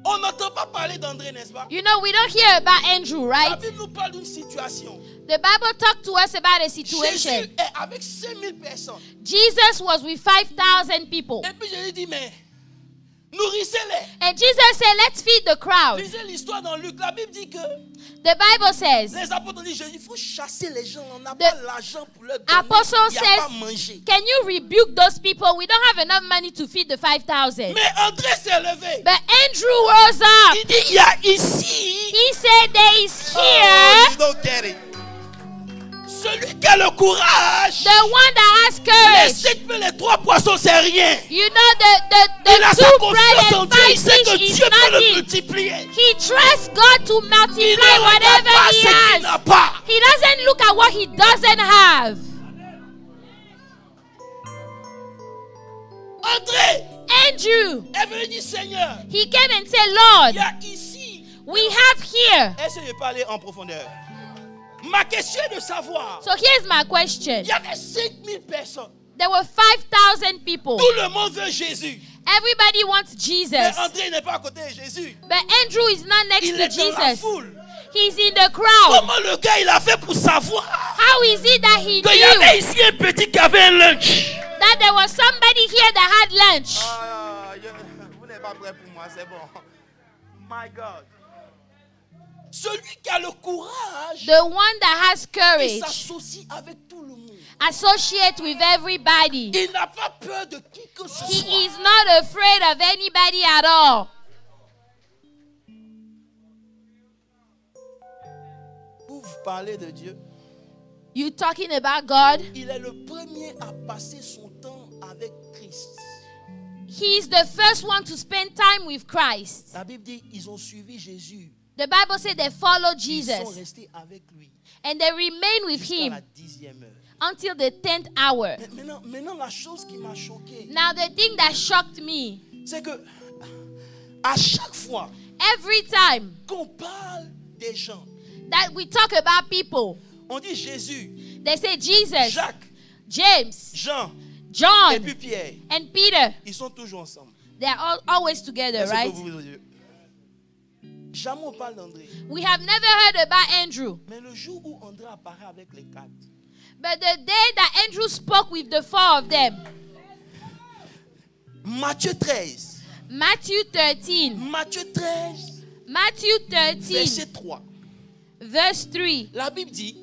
A: on n'entend pas parler d'André, n'est-ce pas?
B: You know, we don't hear about Andrew,
A: La
B: right?
A: Bible nous parle d'une situation.
B: The Bible talked to us about a
A: Jésus
B: situation.
A: est avec 5000 personnes.
B: Jesus was with 5,000 people.
A: Et puis Jésus dit, mais nourrissez-les.
B: And Jesus said, let's feed the crowd.
A: Lisez l'histoire dans Luc. La Bible dit que
B: The Bible says,
A: les apôtres ont dit, Jésus, il faut chasser les gens. On n'a
B: The
A: pas l'argent pour leur donner.
B: apostle
A: Il n'y a pas
B: says,
A: manger.
B: can you rebuke those people? We don't have enough money to feed the 5,000.
A: Mais André s'est levé.
B: But Andrew rose up.
A: Il dit, il y a ici.
B: He said, there is
A: Oh,
B: here
A: you don't get it. Celui qui a le courage.
B: the one that has
A: Les
B: courage.
A: 7 mais les 3 poissons, c'est rien.
B: You know,
A: Il a
B: the
A: sa
B: 2
A: confiance en
B: bread and
A: Dieu.
B: 5
A: Il sait que
B: fish is
A: Dieu peut le
B: nothing.
A: multiplier.
B: He trusts God to
A: Il
B: multiply
A: ne regarde
B: whatever
A: pas
B: he
A: ce qu'il n'a
B: has.
A: pas.
B: He doesn't look at what he doesn't have.
A: André
B: Andrew,
A: est venu dire, Seigneur,
B: he came and said,
A: il
B: Lord,
A: y a ici.
B: we have here.
A: Est-ce que je peux aller en profondeur? Ma question est de savoir.
B: So here's my question.
A: Il y avait 5000 personnes.
B: There were 5,000 people.
A: Tout le monde veut Jésus.
B: Everybody wants
A: Mais
B: Jesus.
A: André n'est pas à côté de Jésus.
B: But Andrew is not next
A: Il
B: to
A: est dans la
B: Jesus.
A: foule.
B: He's in the crowd.
A: Comment le gars il a fait pour savoir
B: How is it that he
A: qu'il y avait
B: knew
A: ici un petit qui avait un lunch?
B: that there was somebody here that had lunch?
A: Vous n'êtes pas prêt pour moi, c'est bon. My God. Celui qui a le courage,
B: The one that has
A: il
B: courage,
A: s'associe avec tout le monde.
B: associate with everybody.
A: Il n'a pas peur de qui que ce
B: He
A: soit.
B: is not afraid of anybody at all.
A: Vous parlez de Dieu.
B: You talking about God?
A: Il est le premier à passer son temps avec Christ.
B: He's the first one to spend time with Christ.
A: La Bible dit ils ont suivi Jésus.
B: The Bible said they followed
A: Ils sont
B: Jesus
A: restés avec lui
B: and they remained with
A: jusqu'à la
B: him
A: 10e heure.
B: until the 10th hour.
A: Mais maintenant, la chose qui m'a choqué,
B: Now the thing that shocked me,
A: c'est que à chaque fois
B: every time
A: qu'on parle des gens,
B: that we talk about people,
A: on dit Jésus,
B: they say Jesus,
A: Jacques,
B: James,
A: Jean et
B: John,
A: puis Pierre.
B: and Peter.
A: Ils sont toujours ensemble.
B: They are always together,
A: Est-ce que
B: right?
A: vous voyez? Jamais on parle d'André.
B: We have never heard about Andrew.
A: Mais le jour où André apparaît avec les 4,
B: But the day that Andrew spoke with the 4 of them,
A: Matthieu 13.
B: Matthew 13,
A: Matthieu 13,
B: Matthew 13,
A: verset 3.
B: verse 3.
A: La Bible dit,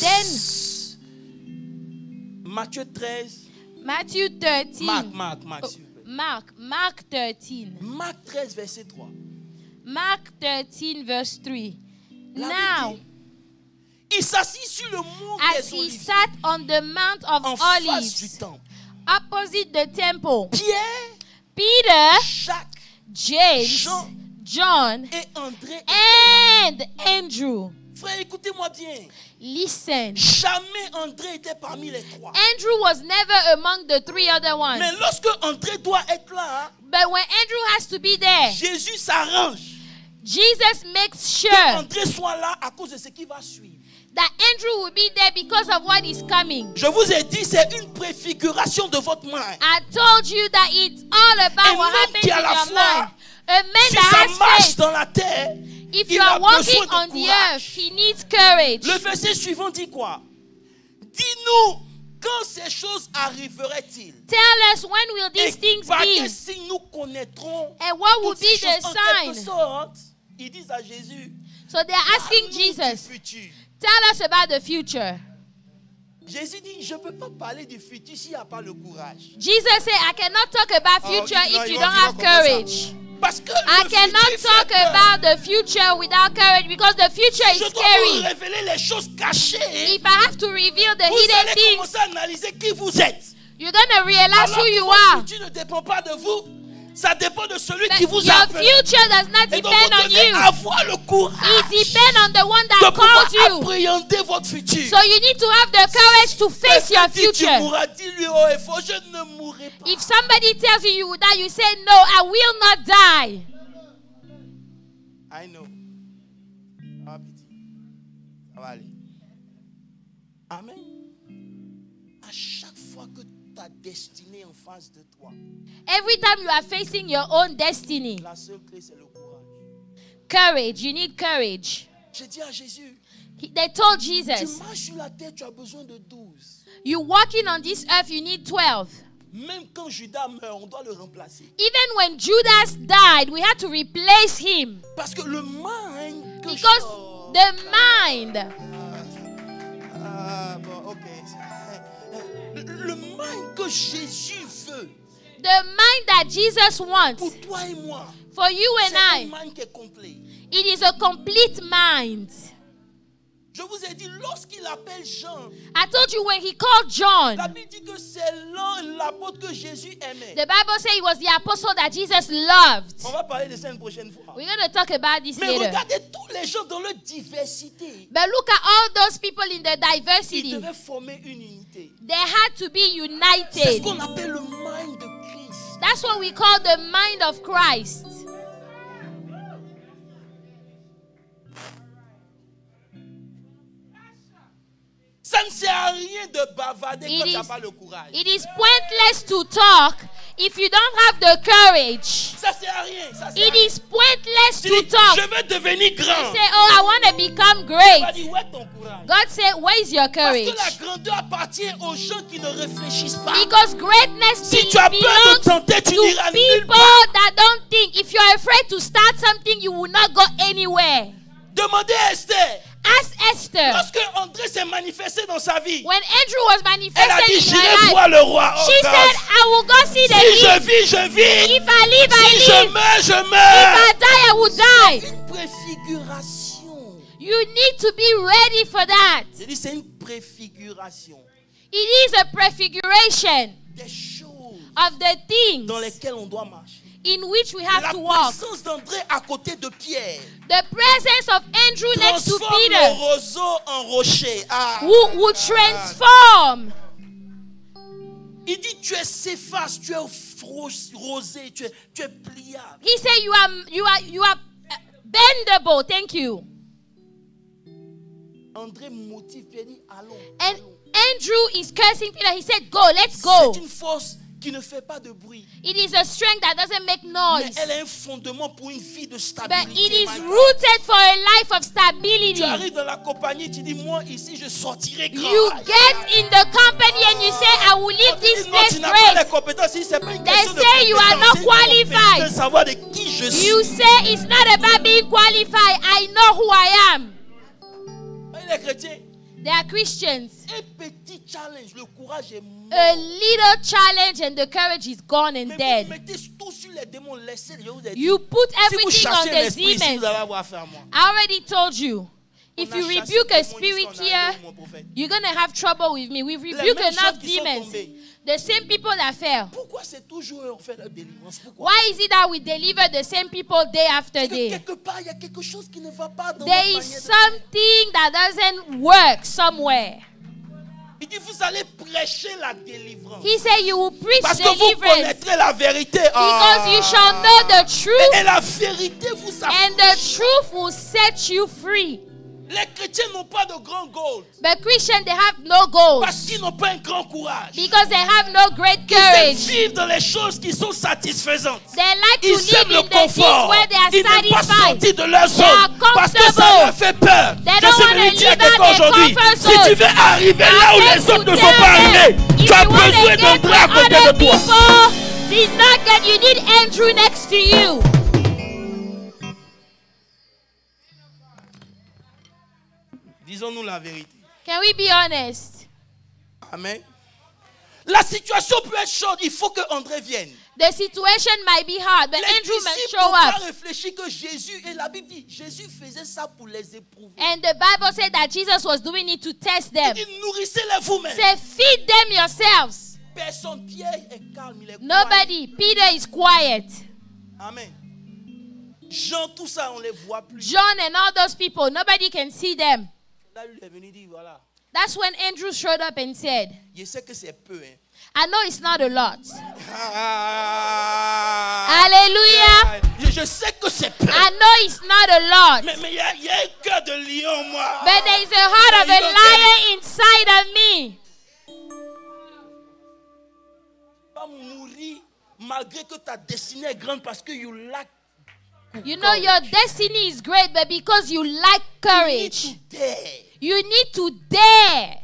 B: Then
A: Matthieu 13,
B: Matthew 13.
A: Marc, s'il vous plaît.
B: Mark 13.
A: Marc 13, verset 3.
B: Mark 13, verse 3.
A: La
B: Now,
A: Bible dit, il s'assit sur le mont
B: as
A: des
B: he
A: Oliviers,
B: sat on the Mount of
A: en face du
B: Olives,
A: temple.
B: opposite the temple,
A: Pierre,
B: Peter,
A: Jacques
B: James,
A: Jean,
B: John,
A: et André.
B: and Andrew.
A: Frère, écoutez-moi bien.
B: Listen,
A: Jamais André était parmi les 3.
B: Andrew was never among the 3 other ones.
A: Mais lorsque André doit être là, hein,
B: But when Andrew has to be there,
A: Jésus s'arrange
B: Jesus makes
A: que
B: sure
A: André soit là à cause de ce qui va suivre.
B: that Andrew will be there because of what is coming.
A: Je vous ai dit, c'est une préfiguration de votre main.
B: I told you that it's all about
A: Un
B: what
A: homme
B: happens
A: qui a
B: in
A: la
B: your
A: foi,
B: mind. A man
A: Si
B: that
A: ça
B: has
A: marche
B: faith,
A: dans la terre,
B: if
A: il
B: you
A: a
B: are walking
A: besoin de
B: on the
A: courage.
B: earth, he needs courage.
A: Le verset suivant dit quoi? dis-nous, quand ces choses arriveraient-ils?
B: Tell us, when will these
A: Et
B: things
A: par quel
B: be?
A: signe nous connaîtrons
B: And what will
A: toutes ces
B: be the
A: choses? En quelque
B: sign?
A: sorte, ils disent à Jésus,
B: So they're asking
A: parle-nous
B: Jesus,
A: du futur.
B: tell us about the future.
A: Jésus dit, je ne peux pas parler du futur s'il n'y a pas le courage.
B: Jesus said, I cannot talk about future
A: non,
B: if
A: ils
B: you
A: vont
B: don't
A: dire
B: have
A: comme ça.
B: courage.
A: Parce que
B: I
A: le
B: cannot
A: futur
B: talk
A: fait peur.
B: about the future without courage because the future is
A: Je dois vous
B: scary.
A: révéler les choses cachées.
B: If I have to reveal the
A: Vous
B: hidden
A: allez
B: things,
A: commencer à analyser qui vous êtes.
B: you're going to realize
A: Alors
B: who
A: que
B: you
A: votre
B: are.
A: futur ne dépend pas de vous. Ça dépend de celui
B: But
A: qui vous a
B: your
A: appelé.
B: future does not
A: Et donc
B: depend
A: vous
B: on
A: devez
B: you.
A: avoir le courage
B: It depends on the one
A: de
B: that
A: pouvoir
B: called you.
A: appréhender votre futur.
B: So you need to have the courage to face your
A: Si tu
B: future.
A: mourras, dis-lui haut et fort, je ne mourrai pas.
B: If somebody tells you you will die, you say, no, I will not die.
A: I know. Ça va, petit. Ça va aller. Amen. À chaque fois que ta destinée est en face de toi,
B: Every time you are facing your own destiny,
A: la seule clé, c'est le courage.
B: courage, you need courage.
A: J'ai dit à Jésus,
B: They told
A: tu
B: Jesus,
A: marches sur la terre, tu as besoin de 12.
B: you walking on this earth, you need 12.
A: Même quand Judas meurt, on doit le remplacer.
B: Even when Judas died, we had to replace him.
A: Parce que le mind que
B: Because the mind,
A: bon, ok. Le mind que Jésus veut
B: the mind that Jesus wants
A: pour toi et moi,
B: for you
A: c'est
B: and I,
A: un mind qui est complet.
B: it is a complete mind.
A: Je vous ai dit, lorsqu'il appelle Jean,
B: I told you when he called John,
A: la Bible dit que c'est l'apôtre que Jésus aimait.
B: the Bible says it was the apostle that Jesus loved.
A: On va parler de ça une prochaine fois.
B: We're going to talk about this
A: Mais
B: later.
A: regardez tous les gens dans leur diversité.
B: But look at all those people in the
A: Ils
B: diversity.
A: devaient former une unité.
B: They had to be
A: C'est ce
B: united.
A: qu'on appelle le mind de Christ.
B: That's what we call the mind of Christ.
A: Ça ne sert à rien de bavarder
B: It
A: quand tu
B: is-
A: n'as pas le courage.
B: It is pointless to talk if you don't have the courage.
A: Ça ne sert à rien. Ça sert à
B: It
A: rien.
B: is pointless
A: Tu
B: to
A: dis,
B: talk.
A: je veux devenir
B: You
A: grand.
B: say, oh, I want to become
A: Tu vas
B: great.
A: dire, où est ton courage?
B: God said, where is your
A: Parce
B: courage?
A: que la grandeur appartient aux gens qui ne réfléchissent pas.
B: Because greatness
A: Si tu as peur de
B: belongs
A: tenter, tu n'iras
B: to
A: nulle
B: people
A: part.
B: that don't think. If you are afraid to start something, you will not go anywhere.
A: Demandez à Esther.
B: Ask Esther.
A: Lorsque André s'est manifesté dans sa vie,
B: When Andrew was
A: elle a
B: manifested
A: dit,
B: in
A: j'irai
B: her life,
A: voir le roi. Oh,
B: she
A: God.
B: said, I will go see the
A: Si je
B: king.
A: vis, je vis.
B: If I live, I
A: Si je
B: live.
A: meurs, je
B: If
A: meurs.
B: I die, I will die.
A: Une préfiguration.
B: You need to be ready for that.
A: J'ai dit, c'est une préfiguration
B: It is a prefiguration
A: des choses
B: of the things
A: dans lesquelles on doit marcher.
B: in which we have
A: La
B: to walk.
A: présence d'André à côté de Pierre
B: The presence of Andrew next to
A: transforme le
B: Peter,
A: roseau en rocher. Ah.
B: who transform.
A: Il dit, tu es Céphas, tu es rosé, tu es pliable.
B: He said, you are bendable. Thank you.
A: André motive Pierre, dit, allons.
B: And
A: allons.
B: Andrew is cursing Peter. He said, go, let's go.
A: C'est une force qui ne fait pas de bruit.
B: It is a strength that doesn't make
A: Mais
B: noise.
A: elle a un fondement pour une vie de
B: But
A: stabilité.
B: it is
A: my God.
B: rooted for a life of
A: Tu
B: stability.
A: arrives dans la compagnie, tu dis, moi ici, je sortirai grand.
B: You get in the company and you say, I will leave this
A: Non,
B: place
A: tu n'as pas les
B: great.
A: compétences. Si c'est pas une
B: They
A: question de
B: say you are
A: compétences,
B: not
A: c'est une compétence
B: qualified.
A: de savoir de qui je suis.
B: You say it's not about being qualified. I know who I am.
A: Les chrétiens,
B: They are Christians.
A: un petit challenge, le courage est mort.
B: A little challenge and the courage is gone and
A: Mais vous
B: dead.
A: mettez tout sur les démons, laissez, je vous ai dit.
B: You put
A: Si vous
B: everything on
A: chassez un
B: the
A: esprit ici,
B: demons.
A: vous allez avoir affaire à moi.
B: I already told you. If
A: On a
B: you
A: chassé
B: rebuke
A: le
B: a
A: démon
B: spirit
A: jusqu'en
B: here,
A: arrivant, mon prophète.
B: you're going to have trouble with me. We've
A: Les
B: rebuked
A: mêmes
B: enough
A: gens qui sont
B: demons.
A: tombés.
B: The same people that fell.
A: Pourquoi c'est toujours on fait la délivrance? Pourquoi?
B: Why is it that we deliver the same people day after
A: C'est que
B: day?
A: quelque part, il y a quelque chose qui ne va pas dans
B: There
A: votre
B: is
A: manière de
B: something that doesn't work somewhere.
A: Il dit, vous allez prêcher la délivrance.
B: He said you will preach
A: Parce que vous
B: deliverance
A: connaîtrez la vérité.
B: because you shall know the truth
A: Et la vérité vous
B: and the truth will set you free.
A: Les chrétiens n'ont pas de grand gold.
B: But Christians, they have no goals.
A: Parce qu'ils n'ont pas un grand courage.
B: Because they have no great
A: Ils aiment
B: courage.
A: vivre dans les choses qui sont satisfaisantes.
B: They like to
A: Ils
B: live
A: aiment le
B: in the things
A: confort.
B: where they are
A: Ils n'aiment pas
B: satisfied.
A: sortir de leur
B: They are
A: zone. Parce que ça
B: comfortable.
A: leur fait peur.
B: They
A: Je
B: don't
A: suis
B: want
A: venu
B: to
A: dire à
B: live out
A: quelqu'un
B: their
A: aujourd'hui,
B: comfort
A: si tu
B: zone.
A: veux arriver là où
B: I
A: les
B: said
A: autres
B: to
A: ne sont pas
B: tell
A: arrivés,
B: them,
A: tu as
B: if you want
A: besoin
B: to
A: d'un
B: get
A: bras à
B: where
A: côté de
B: other
A: toi.
B: people, it's not that you need Andrew next to you.
A: Disons-nous la vérité.
B: Can we be honest?
A: Amen. La situation peut être chaude, il faut que André vienne.
B: The situation might be hard, but
A: Les
B: Andrew must
A: disciples
B: show
A: n'ont pas
B: up.
A: réfléchi que Jésus, et la Bible dit, Jésus faisait ça pour les éprouver.
B: And the Bible said that Jesus was doing it to test them.
A: Il dit, nourrissez-les vous-même.
B: Say, feed them yourselves.
A: Personne, Pierre est calme, il est quiet.
B: Nobody. Peter is quiet.
A: Amen. Jean, tout ça, on ne les voit plus.
B: John and all those people, nobody can see them.
A: Là, il est venu dire, voilà,
B: That's when Andrew showed up and said,
A: je sais que c'est peu. Hein.
B: I know it's not a lot.
A: Ah,
B: Hallelujah.
A: je sais que c'est peu.
B: I know it's not a lot.
A: Mais il y a un cœur de lion, moi.
B: But there is a heart of a lion inside of me.
A: Tu vas mourir malgré que ta destinée est grande parce que you lack.
B: You know your destiny is great, but because you lack courage, you need to dare.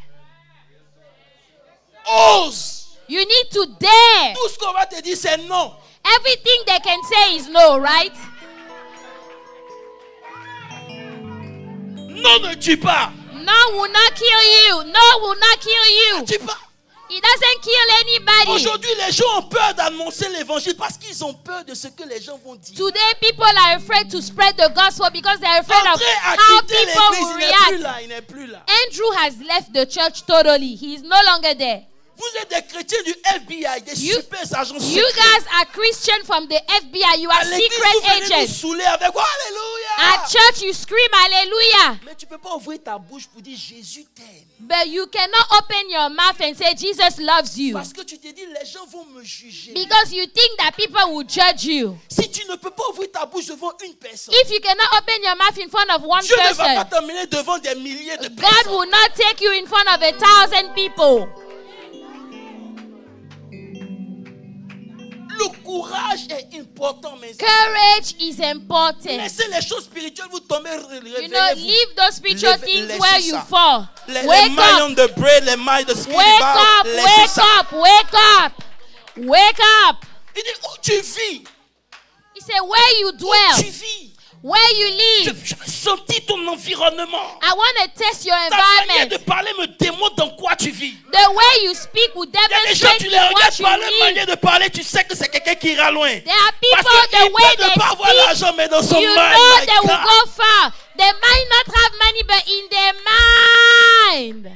A: Ose.
B: You need to dare.
A: Tout ce qu'on va te dire, c'est non.
B: Everything they can say is no, right?
A: Non, ne tue pas.
B: No will not kill you. No will not kill you.
A: Ne tue pas.
B: It doesn't kill anybody.
A: Aujourd'hui, les gens ont peur d'annoncer l'évangile parce qu'ils ont peur de ce que les gens vont dire.
B: Today, people are afraid to spread the gospel because they are afraid of
A: André a
B: how
A: quitté
B: people
A: l'église,
B: will
A: il n'est plus
B: react.
A: là, il n'est plus là.
B: Andrew has left the church totally. He is no longer there.
A: Vous êtes des chrétiens du FBI, des super agents
B: You
A: secrets.
B: guys are Christian from the FBI. You are
A: À l'église,
B: secret
A: vous venez nous
B: agents.
A: saouler avec quoi? Alléluia.
B: At church, you scream hallelujah.
A: Mais tu ne peux pas ouvrir ta bouche pour dire Jésus t'aime.
B: But you cannot open your mouth and say Jesus loves you.
A: Parce que tu te dis, les gens vont me juger.
B: Because you think that people will judge you.
A: Si tu ne peux pas ouvrir ta bouche devant une personne,
B: If you cannot open your mouth in front of one
A: Dieu ne va pas
B: person,
A: t'emmener devant des milliers de
B: God
A: personnes.
B: will not take you in front of 1,000 people.
A: Le courage est important, mes amis.
B: Courage is important.
A: Laissez les choses spirituelles vous tomber,
B: You know,
A: réveillez-vous.
B: leave those spiritual things
A: Laissez
B: where you
A: ça.
B: fall.
A: Les
B: Wake
A: mailles
B: up.
A: on the bread, les mailles de
B: Wake
A: Skidibao,
B: up.
A: laissez
B: Wake
A: ça.
B: up. Wake up. Wake up.
A: Il dit, où tu vis?
B: He said, where you
A: Où tu
B: dwell,
A: vis?
B: where you live.
A: Je veux sentir ton environnement.
B: I want to test your
A: Ta manière
B: environment.
A: de parler me démontre dans quoi tu vis.
B: The way you speak will
A: Il y a des gens,
B: demonstrate
A: tu les
B: what
A: regardes
B: you
A: par leur
B: live.
A: manière de parler, tu sais que c'est quelqu'un qui ira loin.
B: There are
A: Parce
B: people,
A: qu'il
B: the way
A: peut ne
B: they
A: pas avoir
B: speak,
A: l'argent, mais dans son
B: you
A: mind,
B: know
A: my
B: they will
A: God.
B: go far. They might not have money, but in their mind.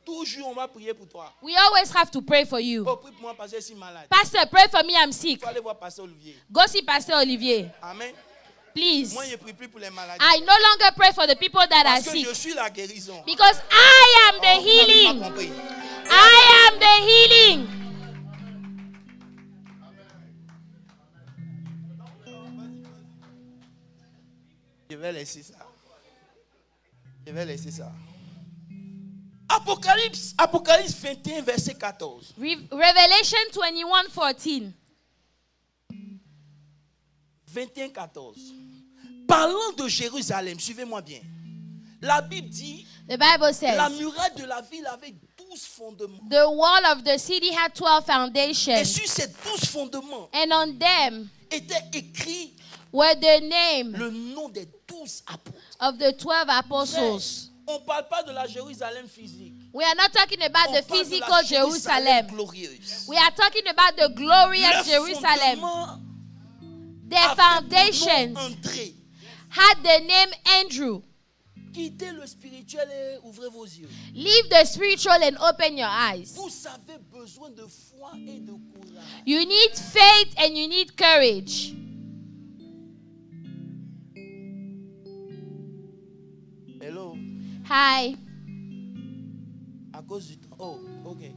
A: Toujours, on va prier pour toi.
B: We always have to pray for you.
A: Oh, prie pour moi parce que je suis malade.
B: Pastor, pray for me, I'm sick.
A: Il faut aller voir Pasteur Olivier.
B: Go see Pastor Olivier,
A: Amen.
B: please.
A: Moi, je ne prie plus pour les maladies.
B: I no longer pray for the people that are
A: Parce que
B: sick
A: je suis la guérison.
B: because I am the
A: Vous n'avez pas
B: healing.
A: compris.
B: I am the healing.
A: Je vais laisser ça. Je vais laisser ça. Apocalypse 21, verset 14.
B: Revelation 21:14.
A: 21, 14. Parlant de Jérusalem, suivez-moi bien. La Bible dit,
B: The Bible
A: la
B: says,
A: muraille de la ville avait 12 fondements.
B: the wall of the city had 12
A: Et
B: foundations,
A: sur ces 12 fondements
B: and on them
A: était écrit
B: were the name
A: le nom des 12 apôtres.
B: of the 12 apostles.
A: On ne parle pas de la Jérusalem physique.
B: We are not talking about
A: On
B: the
A: parle de
B: physical
A: la
B: Jerusalem.
A: glorieuse.
B: We are talking about the glorious
A: Le
B: Jerusalem.
A: fondement
B: Their
A: avait pour nom
B: foundations
A: André.
B: had the name Andrew.
A: Quittez le spirituel et ouvrez vos yeux.
B: Leave the spiritual and open your eyes.
A: Vous avez besoin de foi et de courage.
B: You need faith and you need courage.
A: Hello.
B: Hi.
A: À cause du temps. Oh, ok.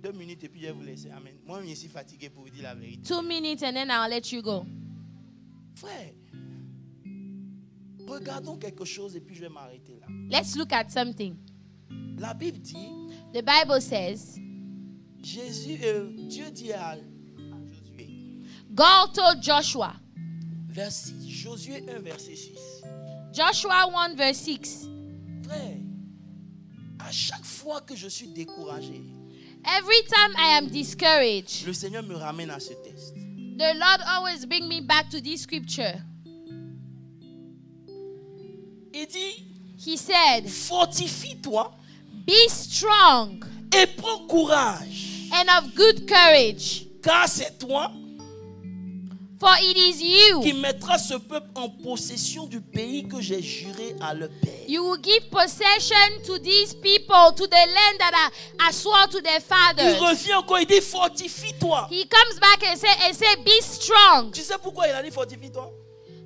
A: 2 minutes et puis je vais vous laisser. Amen. Moi, je suis fatigué pour vous dire la vérité.
B: 2 minutes and then I'll let you go.
A: Frère, Regardons quelque chose et puis je vais m'arrêter là.
B: Let's look at something.
A: La Bible dit,
B: The Bible says,
A: Dieu dit à Josué,
B: God told Joshua,
A: verset 6, Josué 1, verset 6.
B: Joshua 1 verse 6.
A: Frère, à chaque fois que je suis découragé,
B: Every time I am discouraged,
A: le Seigneur me ramène à ce texte.
B: the Lord always bring me back to this scripture.
A: Il dit,
B: He said,
A: fortifie-toi
B: be strong
A: et prends courage,
B: and of good courage,
A: car c'est toi
B: for it is
A: qui
B: you.
A: mettras ce peuple en possession du pays que j'ai juré à leur père.
B: You will give possession to these people, to the land that I swore to their
A: Il
B: fathers.
A: revient encore, il dit fortifie-toi.
B: He comes back and say, be strong.
A: Tu sais pourquoi il a dit fortifie-toi?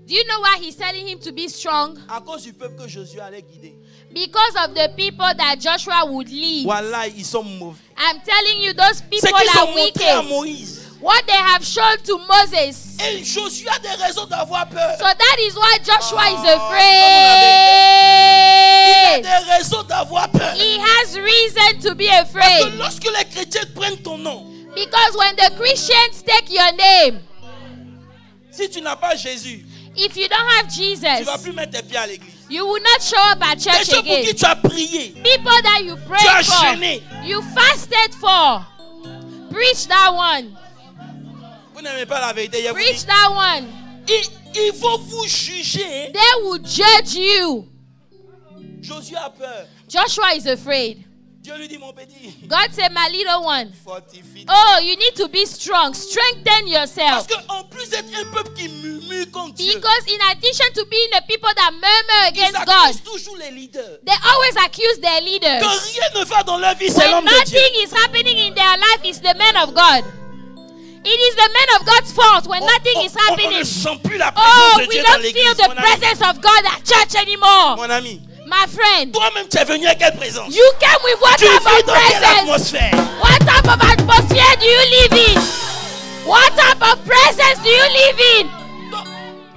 B: Do you know why he's telling him to be strong?
A: À cause du peuple que Josué allait guider.
B: Because of the people that Joshua would lead.
A: Voilà, ils sont mauvais.
B: I'm telling you, those
A: C'est
B: people
A: qu'ils ont
B: are
A: montré à
B: wicked.
A: Moïse.
B: What they have shown to Moses.
A: Et Josué a des raisons d'avoir peur.
B: So that is why Joshua is
A: Il
B: afraid.
A: a des raisons d'avoir peur.
B: He has reason to be
A: Parce que
B: afraid.
A: lorsque les chrétiens prennent ton nom,
B: Because when the Christians take your name,
A: si tu n'as pas Jésus,
B: if you don't have
A: tu ne
B: Jesus,
A: vas plus mettre tes pieds à l'église.
B: you will not show up at
A: Les
B: church
A: gens pour qui
B: again.
A: tu as prié,
B: People that you
A: tu as
B: prayed for,
A: jeûné.
B: you fasted for, preach that one.
A: Vous n'aimez pas la vérité. Je vous
B: Preach
A: dis,
B: that one.
A: ils vont vous juger.
B: They will judge you.
A: Josué a peur.
B: Joshua is afraid.
A: Dieu lui dit, mon petit,
B: God said, my little one,
A: fortifie.
B: oh, you need to be strong. Strengthen
A: Parce
B: yourself.
A: qu'en plus d'être un peuple qui murmure contre Dieu,
B: Because in addition to being the people that murmur
A: ils
B: against God,
A: accusent toujours les leaders.
B: they always accuse their
A: Que
B: leaders.
A: rien ne va dans leur vie, c'est
B: When
A: l'homme de Dieu.
B: nothing is happening in their life, it's the man of God. It is the man of God's fault when nothing is
A: On ne
B: happening.
A: sent plus la
B: Oh,
A: présence de
B: we
A: Dieu dans
B: don't feel
A: l'église.
B: the
A: Mon ami.
B: presence of God at church anymore.
A: Mon ami,
B: My friend,
A: toi-même tu es venu à quelle présence?
B: you came with what
A: Tu
B: type
A: vis
B: of
A: dans quelle
B: presence?
A: atmosphère?
B: What type of atmosphere do you live in? What type of presence do you live in?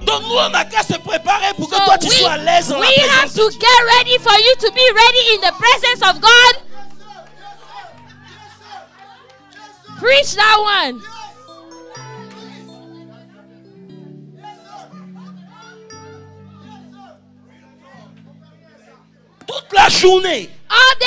A: Donc nous on n'a qu'à se préparer pour que
B: So
A: toi tu sois à l'aise dans la
B: we have
A: présence de
B: to
A: Dieu.
B: get ready for you to be ready in the presence of God. Preach that one.
A: Toute la journée,
B: All day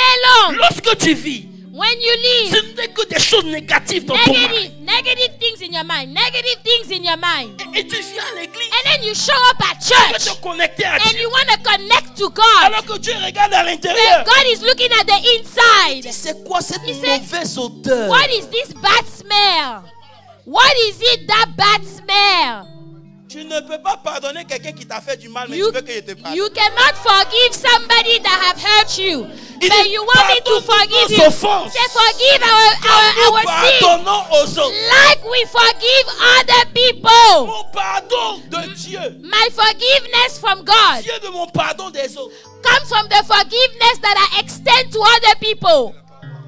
B: long,
A: lorsque tu vis,
B: when you
A: ce
B: live,
A: n'est que des choses négatives dans ton mind.
B: negative things in your mind, negative things in your mind.
A: Et tu viens à l'église,
B: And then you show up at
A: tu veux
B: church
A: te connecter à
B: and
A: Dieu.
B: you want to connect to God.
A: Alors que Dieu regarde à
B: When
A: l'intérieur.
B: God is looking at the inside.
A: C'est quoi cette
B: He said,
A: mauvaise odeur?
B: What is this bad smell? What is it, that bad smell?
A: Tu ne peux pas pardonner quelqu'un qui t'a fait du mal, mais
B: You,
A: tu veux qu'il te pardonne.
B: you cannot forgive somebody that have hurt you.
A: Il
B: But
A: dit,
B: you want me to
A: pardonne
B: forgive
A: nos
B: you.
A: offenses.
B: Say forgive our
A: Nous
B: sins
A: pardonnons aux autres.
B: like we forgive other people.
A: Mon pardon de Dieu
B: My forgiveness from God
A: vient de mon pardon des autres.
B: comes from the forgiveness that I extend to other people.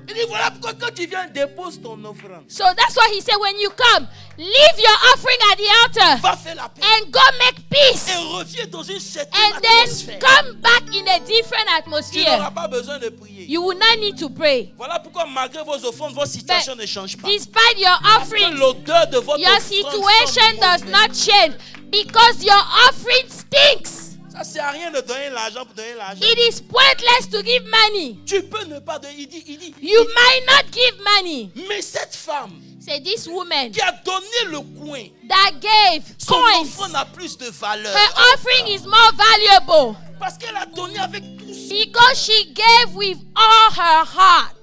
A: Il dit voilà pourquoi quand tu viens, dépose ton offrande.
B: So that's why he said when you come, leave your offering at the altar
A: Va faire la paix.
B: and go make peace.
A: Et reviens dans une certaine
B: And
A: atmosphère.
B: then come back in a different
A: Tu n'auras
B: atmosphere.
A: pas besoin de prier.
B: You will not need to pray.
A: Voilà pourquoi malgré vos offrandes, votre situation ne change pas.
B: Despite your
A: Parce que
B: offerings,
A: l'odeur de votre
B: your
A: offrande
B: situation
A: sent
B: does
A: mauvais.
B: not change because your offering stinks.
A: Ça sert à rien de donner l'argent pour donner l'argent.
B: It is pointless to give money.
A: Tu peux ne pas donner. Il dit.
B: You might not give money.
A: Mais cette femme
B: Say this woman
A: qui a donné le coin,
B: that gave
A: son
B: coins,
A: offrande a plus de valeur.
B: her offering is more valuable
A: Parce qu'elle a donné avec tout ça.
B: because she gave with all her heart.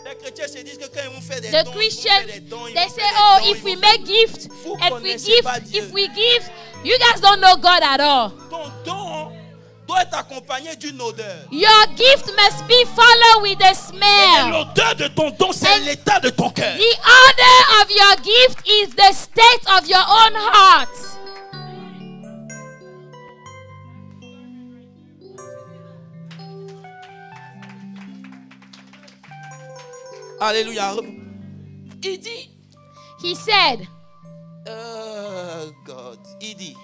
A: Les chrétiens se disent que quand ils vont faire des
B: The
A: dons,
B: Christians,
A: ils vont faire des dons, ils
B: they
A: vont
B: say,
A: faire des
B: oh,
A: dons,
B: if
A: ils
B: we
A: vont
B: make gifts,
A: Vous
B: if we
A: connaissez
B: give,
A: pas Dieu.
B: if we give, you guys don't know God at all.
A: Ton don doit être accompagné d'une odeur.
B: Your gift must be followed with a
A: Et
B: smell.
A: l'odeur de ton don, c'est
B: And
A: l'état de ton cœur.
B: The order of your gift is the state of your own heart.
A: Alléluia. Il dit,
B: He said,
A: God, il dit,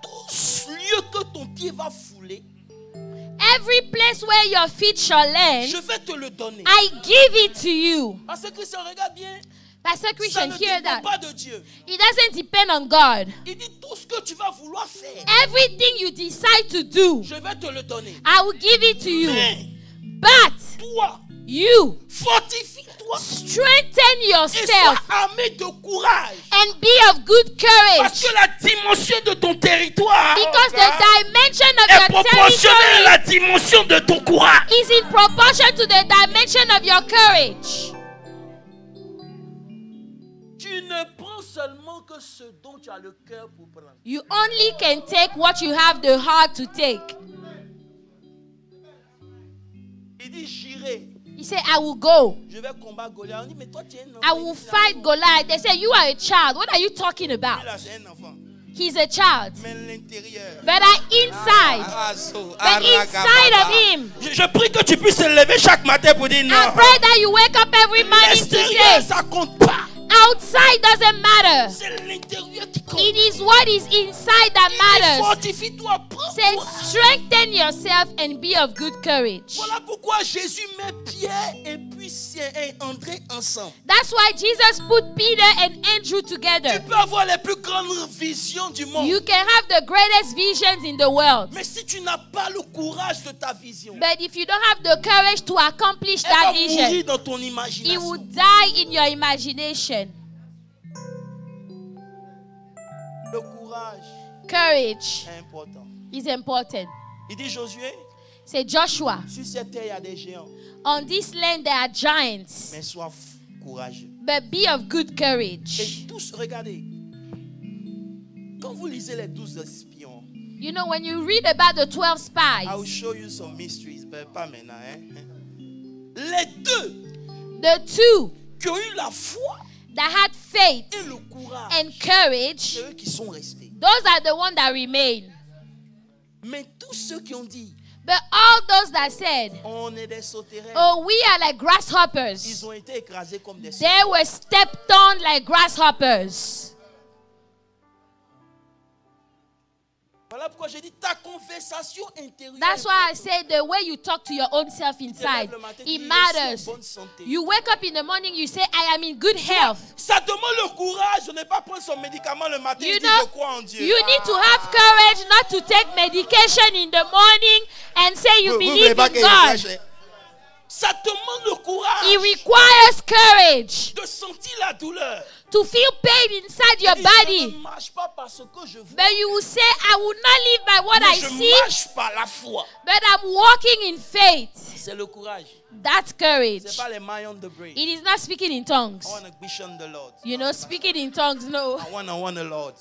A: tous pied va fouler,
B: every place where your feet shall land,
A: je vais te le donner.
B: I give it to you.
A: Parce que Christian, regarde bien.
B: Pastor
A: Ça
B: Christian,
A: ne
B: hear
A: dépend
B: that.
A: pas de Dieu.
B: It doesn't depend on God.
A: Il dit tout ce que tu vas vouloir faire,
B: Everything you decide to do,
A: je vais te le donner.
B: I will give it to you.
A: Mais
B: But
A: toi,
B: you
A: fortifie-toi
B: strengthen
A: et
B: yourself
A: sois armé de courage.
B: and be of good
A: Parce
B: courage.
A: que la dimension de ton territoire
B: Because the dimension of
A: est
B: your
A: proportionnelle à
B: territory
A: la dimension de ton courage.
B: is in proportion to the dimension of your courage.
A: Tu ne prends seulement que ce dont tu as le cœur pour prendre.
B: You only can take what you have the heart to take.
A: Il dit j'irai,
B: He said, I will go.
A: je vais combattre Goliath. On dit mais toi tu es un enfant.
B: I will fight Goliath. They say, you are a child. What are you talking about?
A: Lui, là, c'est un enfant.
B: He's a child.
A: Mais l'intérieur.
B: But inside, but inside of him,
A: Je prie que tu puisses te lever chaque matin pour dire
B: I
A: non.
B: pray that you wake up every morning to
A: L'extérieur,
B: say,
A: ça compte pas.
B: outside doesn't matter.
A: C'est l'intérieur qui compte.
B: It is what is inside that matters.
A: Fortifie-toi,
B: Say,
A: prends-toi.
B: strengthen yourself and be of good courage.
A: Voilà pourquoi Jésus met Pierre et puis André ensemble.
B: That's why Jesus put Peter and Andrew
A: Tu
B: together.
A: peux avoir les plus grandes visions du monde.
B: You can have the greatest visions in the world.
A: Mais si tu n'as pas le courage de ta vision,
B: But if you don't have the courage to accomplish
A: elle va
B: that
A: mourir
B: vision,
A: dans ton
B: it
A: imagination.
B: will die in your imagination.
A: Le courage
B: Courage
A: est important.
B: is important.
A: Il dit Josué,
B: Say, Joshua,
A: sur cette terre il y a des géants,
B: on this land there are giants,
A: mais sois courageux.
B: but be of good courage.
A: Et tous, regardez, quand vous lisez les 12 espions,
B: You know, when you read about the 12
A: I will
B: spies,
A: show you some mysteries, mais pas maintenant. Hein? Les deux
B: the two
A: qui ont eu la foi
B: that had faith
A: et le courage,
B: and courage,
A: c'est eux qui sont restés.
B: those are the ones that remain.
A: Mais tous ceux qui ont dit,
B: But all those that said,
A: on est des sauterelles,
B: oh, we are like grasshoppers,
A: ils ont été écrasés comme des
B: they were stepped on like grasshoppers.
A: Voilà pourquoi j'ai dit ta conversation intérieure.
B: That's why I say the way you talk to your own self inside, it matters. You wake up in the morning, you say, I am in good health.
A: Ça demande le courage de ne pas prendre son médicament le matin
B: You
A: et dire
B: know,
A: je crois en Dieu.
B: you need to have courage not to take medication in the morning and say you believe in God.
A: Ça demande le courage
B: It requires courage
A: de sentir la douleur.
B: to feel pain inside your
A: Je ne
B: body.
A: marche pas parce que je vois,
B: But you will say, I will not live by what
A: mais
B: I
A: je
B: see,
A: marche par la foi.
B: but I'm walking in faith.
A: C'est le courage.
B: That's courage.
A: C'est pas les mailles on the brain.
B: It is not speaking in tongues.
A: I want to vision the Lord.
B: You know, speaking in tongues, no.
A: I want the Lord.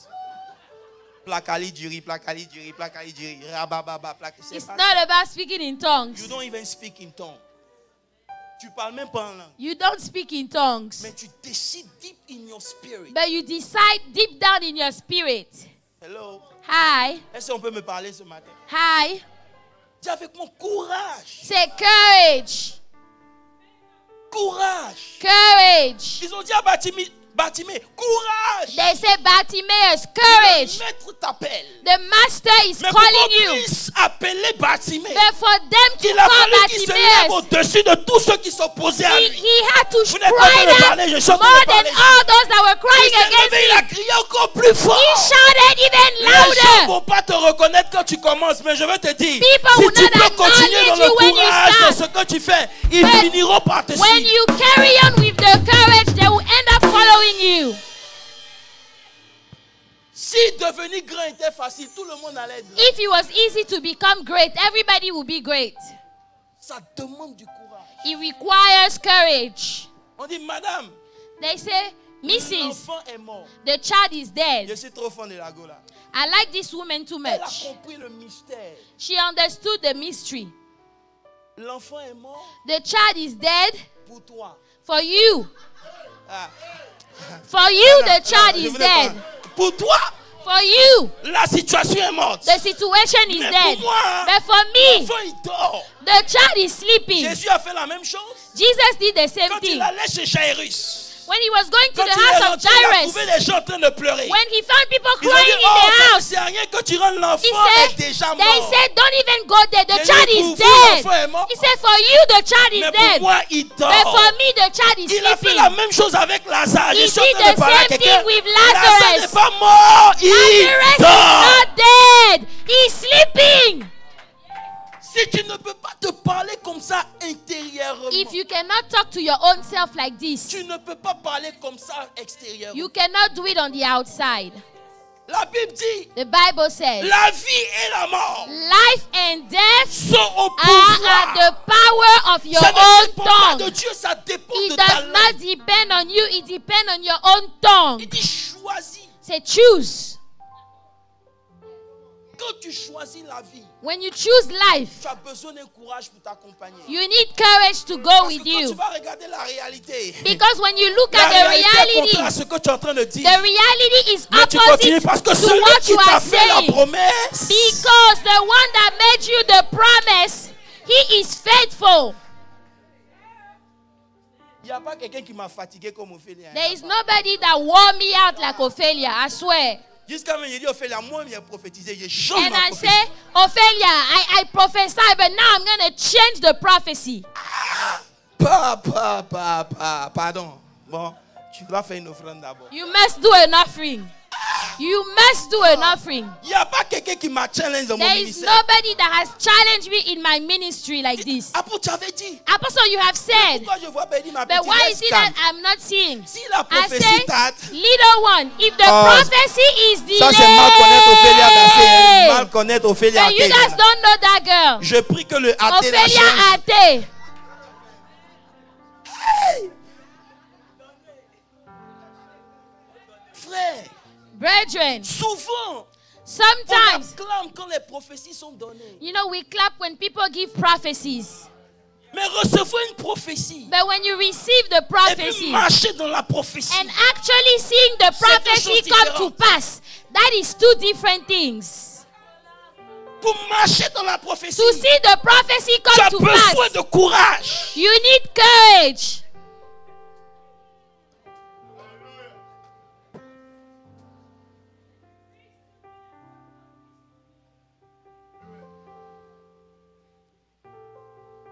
A: Plakali diri, rabababa, plakali.
B: It's not about speaking in
A: You
B: tongues.
A: don't even speak in tongues. Tu parles même pas en langue.
B: You don't speak in tongues.
A: Mais tu décides deep in your spirit.
B: But you decide deep down in your spirit.
A: Hello.
B: Hi.
A: Est-ce qu'on peut me parler ce matin?
B: Hi.
A: Dis avec mon courage.
B: Say courage.
A: Courage.
B: Courage.
A: Ils ont dit à Bartimée, courage.
B: They say, Bartimaeus,
A: Le
B: courage.
A: maître t'appelle.
B: The master is
A: Mais pour
B: calling
A: qu'on
B: you.
A: puisse appeler Bartimée,
B: But for them to
A: il a
B: call
A: fallu qu'il se lève
B: Bartimaeus,
A: au-dessus de tous ceux qui s'opposaient à lui.
B: he had to
A: Vous n'êtes pas en
B: cry
A: train de
B: out
A: parler, je suis en train
B: more
A: de
B: than
A: parler.
B: all those that were
A: Il
B: crying
A: s'est
B: against
A: levé, il
B: him.
A: a crié encore plus fort.
B: He shouted even
A: Les gens ne
B: louder.
A: vont pas te reconnaître quand tu commences, mais je veux te dire,
B: People
A: si
B: will
A: tu
B: not
A: peux continuer dans
B: acknowledge
A: le
B: you when you
A: courage de
B: start.
A: ce que tu fais, ils
B: But
A: finiront par te
B: When
A: suivre.
B: you carry on with the courage, they will end up following you.
A: Si devenir grand était facile, tout le monde allait être grand.
B: If it was easy to become great, everybody would be great.
A: Ça demande du courage.
B: It requires courage.
A: On dit, madame,
B: They say, Mrs.,
A: l'enfant est mort.
B: the child is
A: Je
B: dead.
A: suis trop fan de la Gola.
B: I like this woman too
A: Elle a
B: much.
A: compris le mystère.
B: She understood the mystery.
A: L'enfant est mort
B: The child is dead
A: pour toi.
B: for you.
A: Ah.
B: For you, the
A: Non,
B: child
A: je
B: is
A: voulais
B: dead.
A: pas. Pour toi,
B: For you,
A: la situation est morte.
B: the situation is
A: Mais
B: dead.
A: pour moi,
B: But for me,
A: l'enfant il dort.
B: the child is sleeping.
A: Jésus a fait la même chose
B: Jesus did the same
A: quand
B: thing.
A: il allait chez Jairus.
B: When he was going to
A: Quand
B: the
A: il est
B: house of
A: rentré, il a trouvé
B: Jairus,
A: les gens en train de pleurer.
B: when he found people
A: Ils ont
B: crying
A: dit,
B: in
A: oh,
B: the
A: ça ne
B: house,
A: sert à rien que tu rentres, l'enfant
B: he
A: est déjà
B: said,
A: mort.
B: they said, don't even go there. The
A: Il
B: child
A: dit,
B: is
A: pour vous,
B: dead.
A: l'enfant est mort.
B: He said, for you, the child is
A: Mais pour
B: dead.
A: moi, il
B: But
A: dort.
B: for me, the child is
A: Il a fait
B: sleeping.
A: la même chose avec Lazare.
B: He
A: Je suis en
B: did
A: train de
B: the
A: parler à
B: same
A: quelqu'un.
B: thing with
A: Lazare
B: Lazarus.
A: n'est pas mort, il
B: Lazarus is
A: dort.
B: not dead. He's sleeping.
A: Si tu ne peux pas te parler comme ça intérieurement,
B: If you cannot talk to your own self like this,
A: tu ne peux pas parler comme ça extérieurement.
B: you cannot do it on the outside.
A: La Bible dit,
B: The Bible says,
A: la vie et la mort
B: life and death
A: sont au
B: are at
A: pouvoir.
B: the power of your
A: Ça ne
B: own
A: dépend pas de
B: tongue.
A: Dieu, ça dépend
B: It
A: de ta
B: does not
A: langue.
B: depend on you, it depends on your own tongue.
A: Il dit choisis.
B: Say choose.
A: Quand tu choisis la vie,
B: When you choose life,
A: tu as besoin d'un courage pour t'accompagner.
B: you need courage to go
A: Parce
B: with
A: que quand tu
B: you.
A: vas regarder la réalité,
B: Because when you look
A: la
B: at the
A: réalité est
B: reality,
A: contraire à ce que tu es en train de dire.
B: the reality is
A: Mais tu continues
B: opposite
A: parce que
B: to
A: celui
B: what
A: qui
B: you
A: t'a
B: are
A: fait la
B: saying.
A: promesse,
B: Because the one that made you the promise, he is faithful.
A: il n'y a pas quelqu'un qui m'a fatigué comme Ophélie.
B: There is nobody that wore me out like Ophelia, I swear.
A: Jusqu'à même, il dit Ophélie, moi, j'ai prophétisé, j'ai changé
B: And
A: ma
B: I
A: prophétie.
B: say, Ophelia, I prophesy, but now I'm going to change the prophecy.
A: Pardon. Bon, tu dois faire une offrande d'abord.
B: You must do an offering. You must do an offering.
A: Il n'y a pas quelqu'un qui m'a challenge dans mon
B: There is
A: ministère.
B: nobody that has challenged me in my ministry like this.
A: Apôtre, tu avais dit.
B: Apostle, you have said,
A: Pourquoi je vois Béni ma
B: but
A: petite
B: why is it that
A: calme.
B: I'm not seeing?
A: Si la
B: I
A: prophétie
B: say,
A: date,
B: little one, if the
A: Oh,
B: prophecy is
A: ça c'est mal connaître Ophélia Dassé.
B: delayed,
A: Mal connaître Ophélia
B: but you
A: Dassé.
B: guys don't know that girl.
A: Je prie que le athée la
B: Ophelia
A: change.
B: Ate.
A: Frère,
B: Brethren,
A: souvent, on
B: sometimes,
A: acclame quand les prophéties sont données.
B: you know, we clap when people give prophecies.
A: Mais recevoir une prophétie
B: But when you receive the
A: et puis
B: prophecy
A: marcher dans la prophétie,
B: and actually seeing the
A: C'est deux
B: prophecy
A: choses
B: come to
A: différentes.
B: pass, that is two different things.
A: pour marcher dans la prophétie,
B: To see the prophecy
A: tu as
B: come to
A: besoin
B: pass,
A: de courage.
B: you need courage.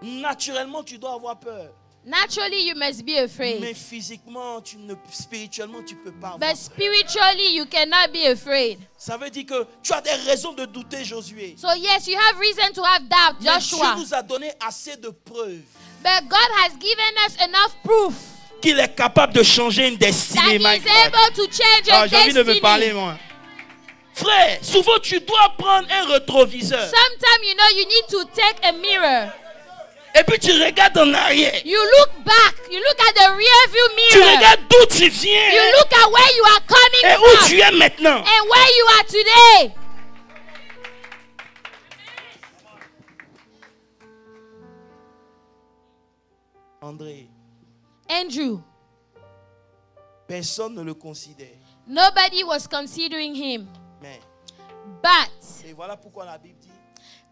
A: Naturellement, tu dois avoir peur.
B: Naturally, you must be afraid.
A: Mais physiquement, spirituellement, tu ne peux pas avoir
B: But
A: peur.
B: spiritually, you cannot be afraid.
A: Ça veut dire que tu as des raisons de douter, Josué.
B: So, yes, you have reason to have doubt,
A: Mais Dieu
B: Joshua.
A: nous a donné assez de preuves
B: But God has given us enough proof
A: qu'il est capable de changer une
B: that
A: destinée.
B: He
A: my
B: is
A: God.
B: able to change your
A: J'ai envie de me parler,
B: destiny.
A: moi. Frère, souvent tu dois prendre un rétroviseur.
B: Sometimes, you know, you need to take a mirror.
A: Et puis tu regardes en arrière.
B: You look back. You look at the rear view
A: Tu
B: mirror.
A: regardes d'où tu
B: You
A: viens
B: look at where you are
A: et
B: coming
A: où
B: from
A: tu es maintenant.
B: and where you are today.
A: André,
B: Andrew,
A: personne ne le considère.
B: nobody was considering him.
A: Mais,
B: But
A: et voilà pourquoi la Bible dit,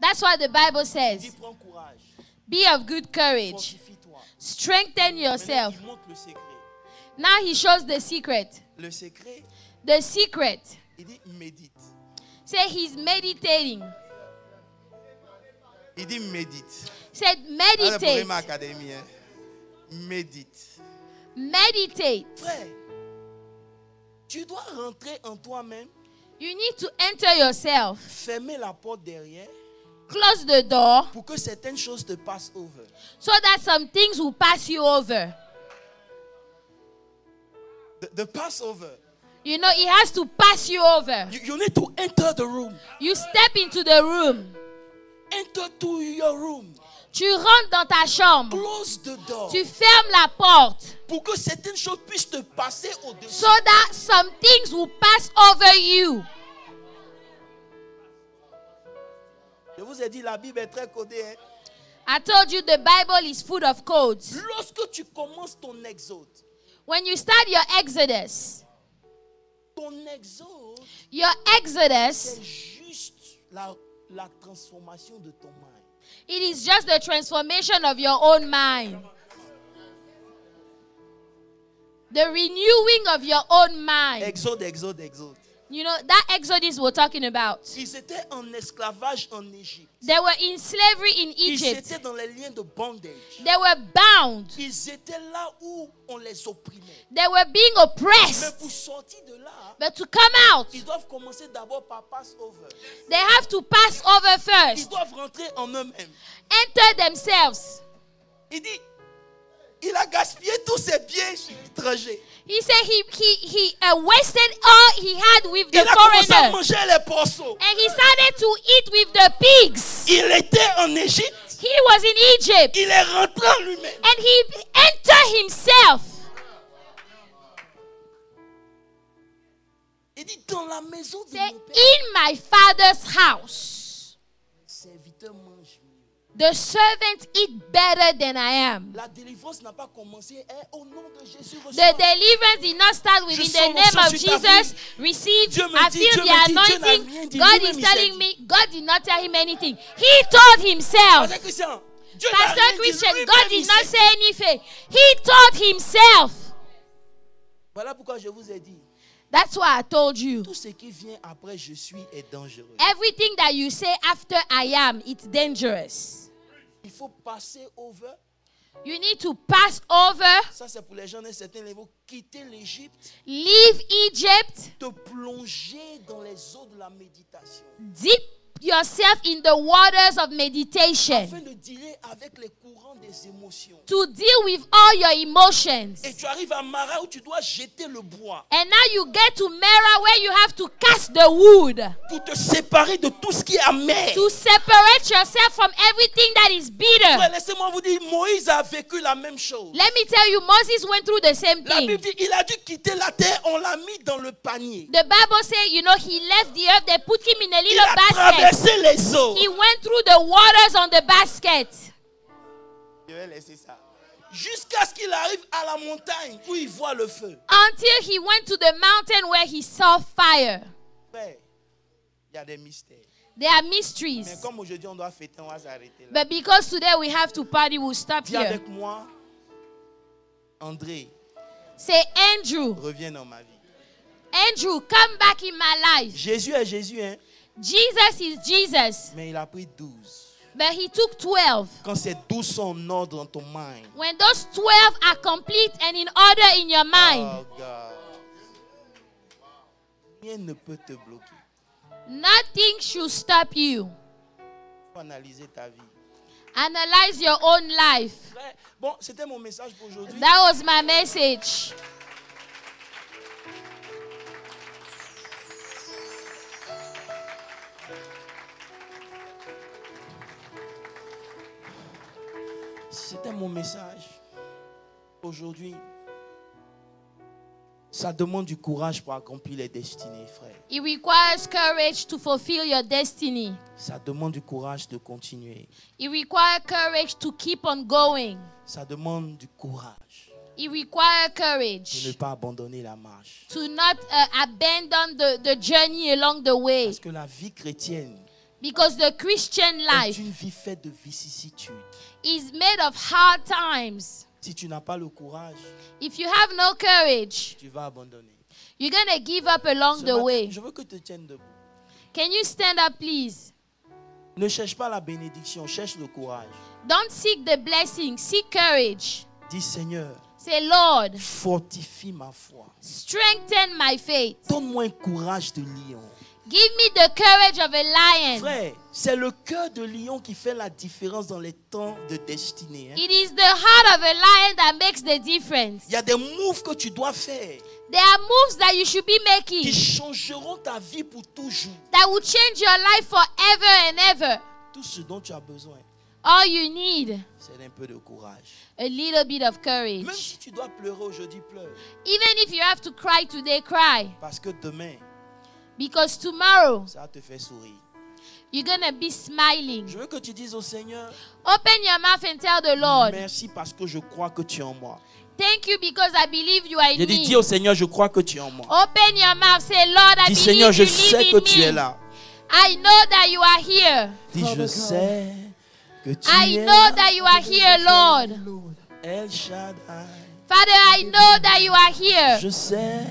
B: that's what the Bible
A: dis
B: says.
A: prends courage,
B: Be of good courage.
A: fortifie-toi.
B: Strengthen
A: Maintenant,
B: yourself.
A: il montre le secret.
B: Now he shows the secret.
A: Le secret,
B: The secret.
A: il dit médite.
B: Say he's meditating.
A: Il dit médite.
B: Said
A: Ah, le problème
B: meditate.
A: académie, hein. Médite.
B: Meditate.
A: Frère, tu dois rentrer en toi-même,
B: You need to enter yourself.
A: fermer la porte derrière
B: Close the door
A: pour que certaines choses te passent over.
B: so that some things will pass you over.
A: The Passover.
B: You know, it has to pass you over.
A: You need to enter the room.
B: You step into the room.
A: Enter to your room.
B: Tu rentres dans ta chambre.
A: Close the door.
B: Tu fermes la porte
A: Pour que certaines choses puissent te passer au-dessus.
B: so that some things will pass over you.
A: Je vous ai dit, la Bible est très codée. Hein?
B: I told you the Bible is full of codes.
A: Lorsque tu commences ton exode,
B: When you start your Exodus,
A: c'est juste la transformation de ton mind.
B: it is just the transformation of your own mind. The renewing of your own mind.
A: Exode, Exode, Exode.
B: You know, that Exodus we're talking about.
A: Ils étaient en esclavage en Égypte.
B: They were in slavery in
A: Ils
B: Egypt.
A: étaient dans les liens de bondage.
B: They were bound.
A: Ils étaient là où on les opprimait.
B: They were being
A: Mais
B: oppressed.
A: pour sortir de là,
B: But to come out,
A: ils doivent commencer d'abord par Passover.
B: they have to pass over
A: Ils
B: first.
A: doivent rentrer en eux-mêmes.
B: Enter themselves.
A: Il dit, il a gaspillé tous ses biens chez l'étranger.
B: He said he wasted all he had with
A: Il
B: the
A: a commencé à
B: foreigner.
A: manger les porceaux.
B: And he started to eat with the pigs.
A: Il était en Égypte.
B: He was in Egypt.
A: Il est rentré en lui-même.
B: And he entered himself.
A: Il dit, dans la maison de
B: Say,
A: mon père,
B: in my father's house,
A: le serviteur mange mieux.
B: the servants eat better than I am.
A: La délivrance n'a pas commencé au nom de Jésus.
B: The deliverance did not start with
A: Je
B: in
A: sens
B: the name
A: l'onction
B: of
A: sur ta
B: Jesus. Receive.
A: Dieu me
B: I
A: dit,
B: feel
A: Dieu
B: the
A: me dit, Dieu n'a rien
B: anointing.
A: dit,
B: God
A: lui-même,
B: is
A: il s'est
B: telling
A: dit.
B: me. God did not tell him anything. He told himself.
A: Pasteur Christian, Dieu n'a
B: Pastor
A: rien dit,
B: Christian,
A: lui-même,
B: God
A: il
B: did not
A: s'est
B: say
A: dit.
B: anything. He told himself.
A: Voilà pourquoi je vous ai dit,
B: That's why I told you.
A: tout ce qui vient après je suis est dangereux.
B: Everything that you say after I am, it's dangerous.
A: Il faut passer over.
B: You need to pass over,
A: Ça, c'est pour les gens d'un certain niveau. Quitter l'Égypte,
B: leave Egypt,
A: te plonger dans les eaux de la méditation.
B: dip yourself in the waters of meditation
A: Afin de dealer avec les courants des émotions.
B: to deal with all your emotions.
A: Et tu arrives à Mara où tu dois jeter le bois
B: And now you get to Mara where you have to cast the wood
A: pour te séparer de tout ce qui est amer.
B: to separate yourself from everything that is bitter.
A: Frère, laissez-moi vous dire, Moïse a vécu la même chose.
B: Let me tell you, Moses went through the same
A: La Bible
B: thing.
A: dit, il a dû quitter la terre, on l'a mis dans le panier.
B: The Bible says, you know, he left the earth, they put him in a
A: Il
B: little
A: a
B: basket.
A: traversé les eaux.
B: He went through the waters on the basket.
A: Je vais laisser ça. Jusqu'à ce qu'il arrive à la montagne où il voit le feu.
B: Until he went to the mountain where he saw fire.
A: Frère, il y a des mystères.
B: There are
A: Mais
B: mysteries.
A: comme aujourd'hui on doit fêter, on va s'arrêter là.
B: But because today we have to party, we'll stop
A: Dis
B: here.
A: avec moi, André,
B: Say, Andrew,
A: reviens dans ma vie.
B: Andrew, come back in my life.
A: Jésus est Jésus, hein,
B: Jesus is Jesus.
A: mais il a pris 12.
B: But he took 12.
A: Quand ces 12 sont en ordre dans ton mind.
B: When those 12 are complete and in order in your mind,
A: Oh God. Rien ne peut te bloquer.
B: nothing should stop you.
A: Il faut analyser ta vie.
B: Analyze your own life.
A: Frère, bon, c'était mon message pour aujourd'hui.
B: That was my message.
A: C'était mon message. Aujourd'hui, ça demande du courage pour accomplir les destinées, frère.
B: It requires courage to fulfill your destiny.
A: Ça demande du courage de continuer.
B: It requires courage to keep on going.
A: Ça demande du courage
B: It requires
A: de ne
B: courage
A: pas abandonner la marche.
B: to not abandon the journey along the way.
A: Parce que la vie chrétienne
B: Because the Christian
A: est
B: life
A: une vie faite de vicissitudes.
B: is made of hard times.
A: Si tu n'as pas le courage,
B: If you have no courage,
A: tu vas abandonner.
B: you're going to give up along
A: Ce
B: the
A: matin,
B: way.
A: je veux que tu te tiennes debout.
B: Can you stand up, please?
A: Ne cherche pas la bénédiction, cherche le courage.
B: Don't seek the blessing, seek courage.
A: Dis Seigneur,
B: Say, Lord,
A: fortifie ma foi.
B: strengthen my faith.
A: Donne-moi un courage de lion.
B: Give me the courage of a lion.
A: Frère, c'est le cœur de lion qui fait la différence dans les temps de destinée. Hein.
B: It is the heart of a lion that makes the difference.
A: Il y a des moves que tu dois faire
B: There are moves that you should be
A: qui
B: making
A: changeront ta vie pour toujours.
B: that will change your life forever and ever.
A: Tout ce dont tu as besoin,
B: All you need,
A: c'est un peu de courage.
B: a little bit of
A: Même
B: courage.
A: si tu dois pleurer aujourd'hui, pleure.
B: Even if you have to cry today, cry.
A: Parce que demain,
B: Because tomorrow,
A: ça va te faire sourire.
B: you're going to be smiling.
A: Je veux que tu dises au Seigneur,
B: Open your mouth and tell the Lord,
A: merci parce que je crois que tu es en moi.
B: thank you because I believe you are
A: Je
B: in
A: dis, dis
B: me.
A: au Seigneur, je crois que tu es en moi.
B: Open your mouth. Say, Lord, I
A: Dis,
B: believe
A: Seigneur, je
B: you
A: sais
B: live
A: que
B: in
A: tu es
B: me.
A: là.
B: I know that you are here.
A: Dis, je sais que tu
B: I
A: es
B: know
A: là.
B: that you are here, Lord.
A: El Shaddai.
B: Father, I know that you are here.
A: Je sais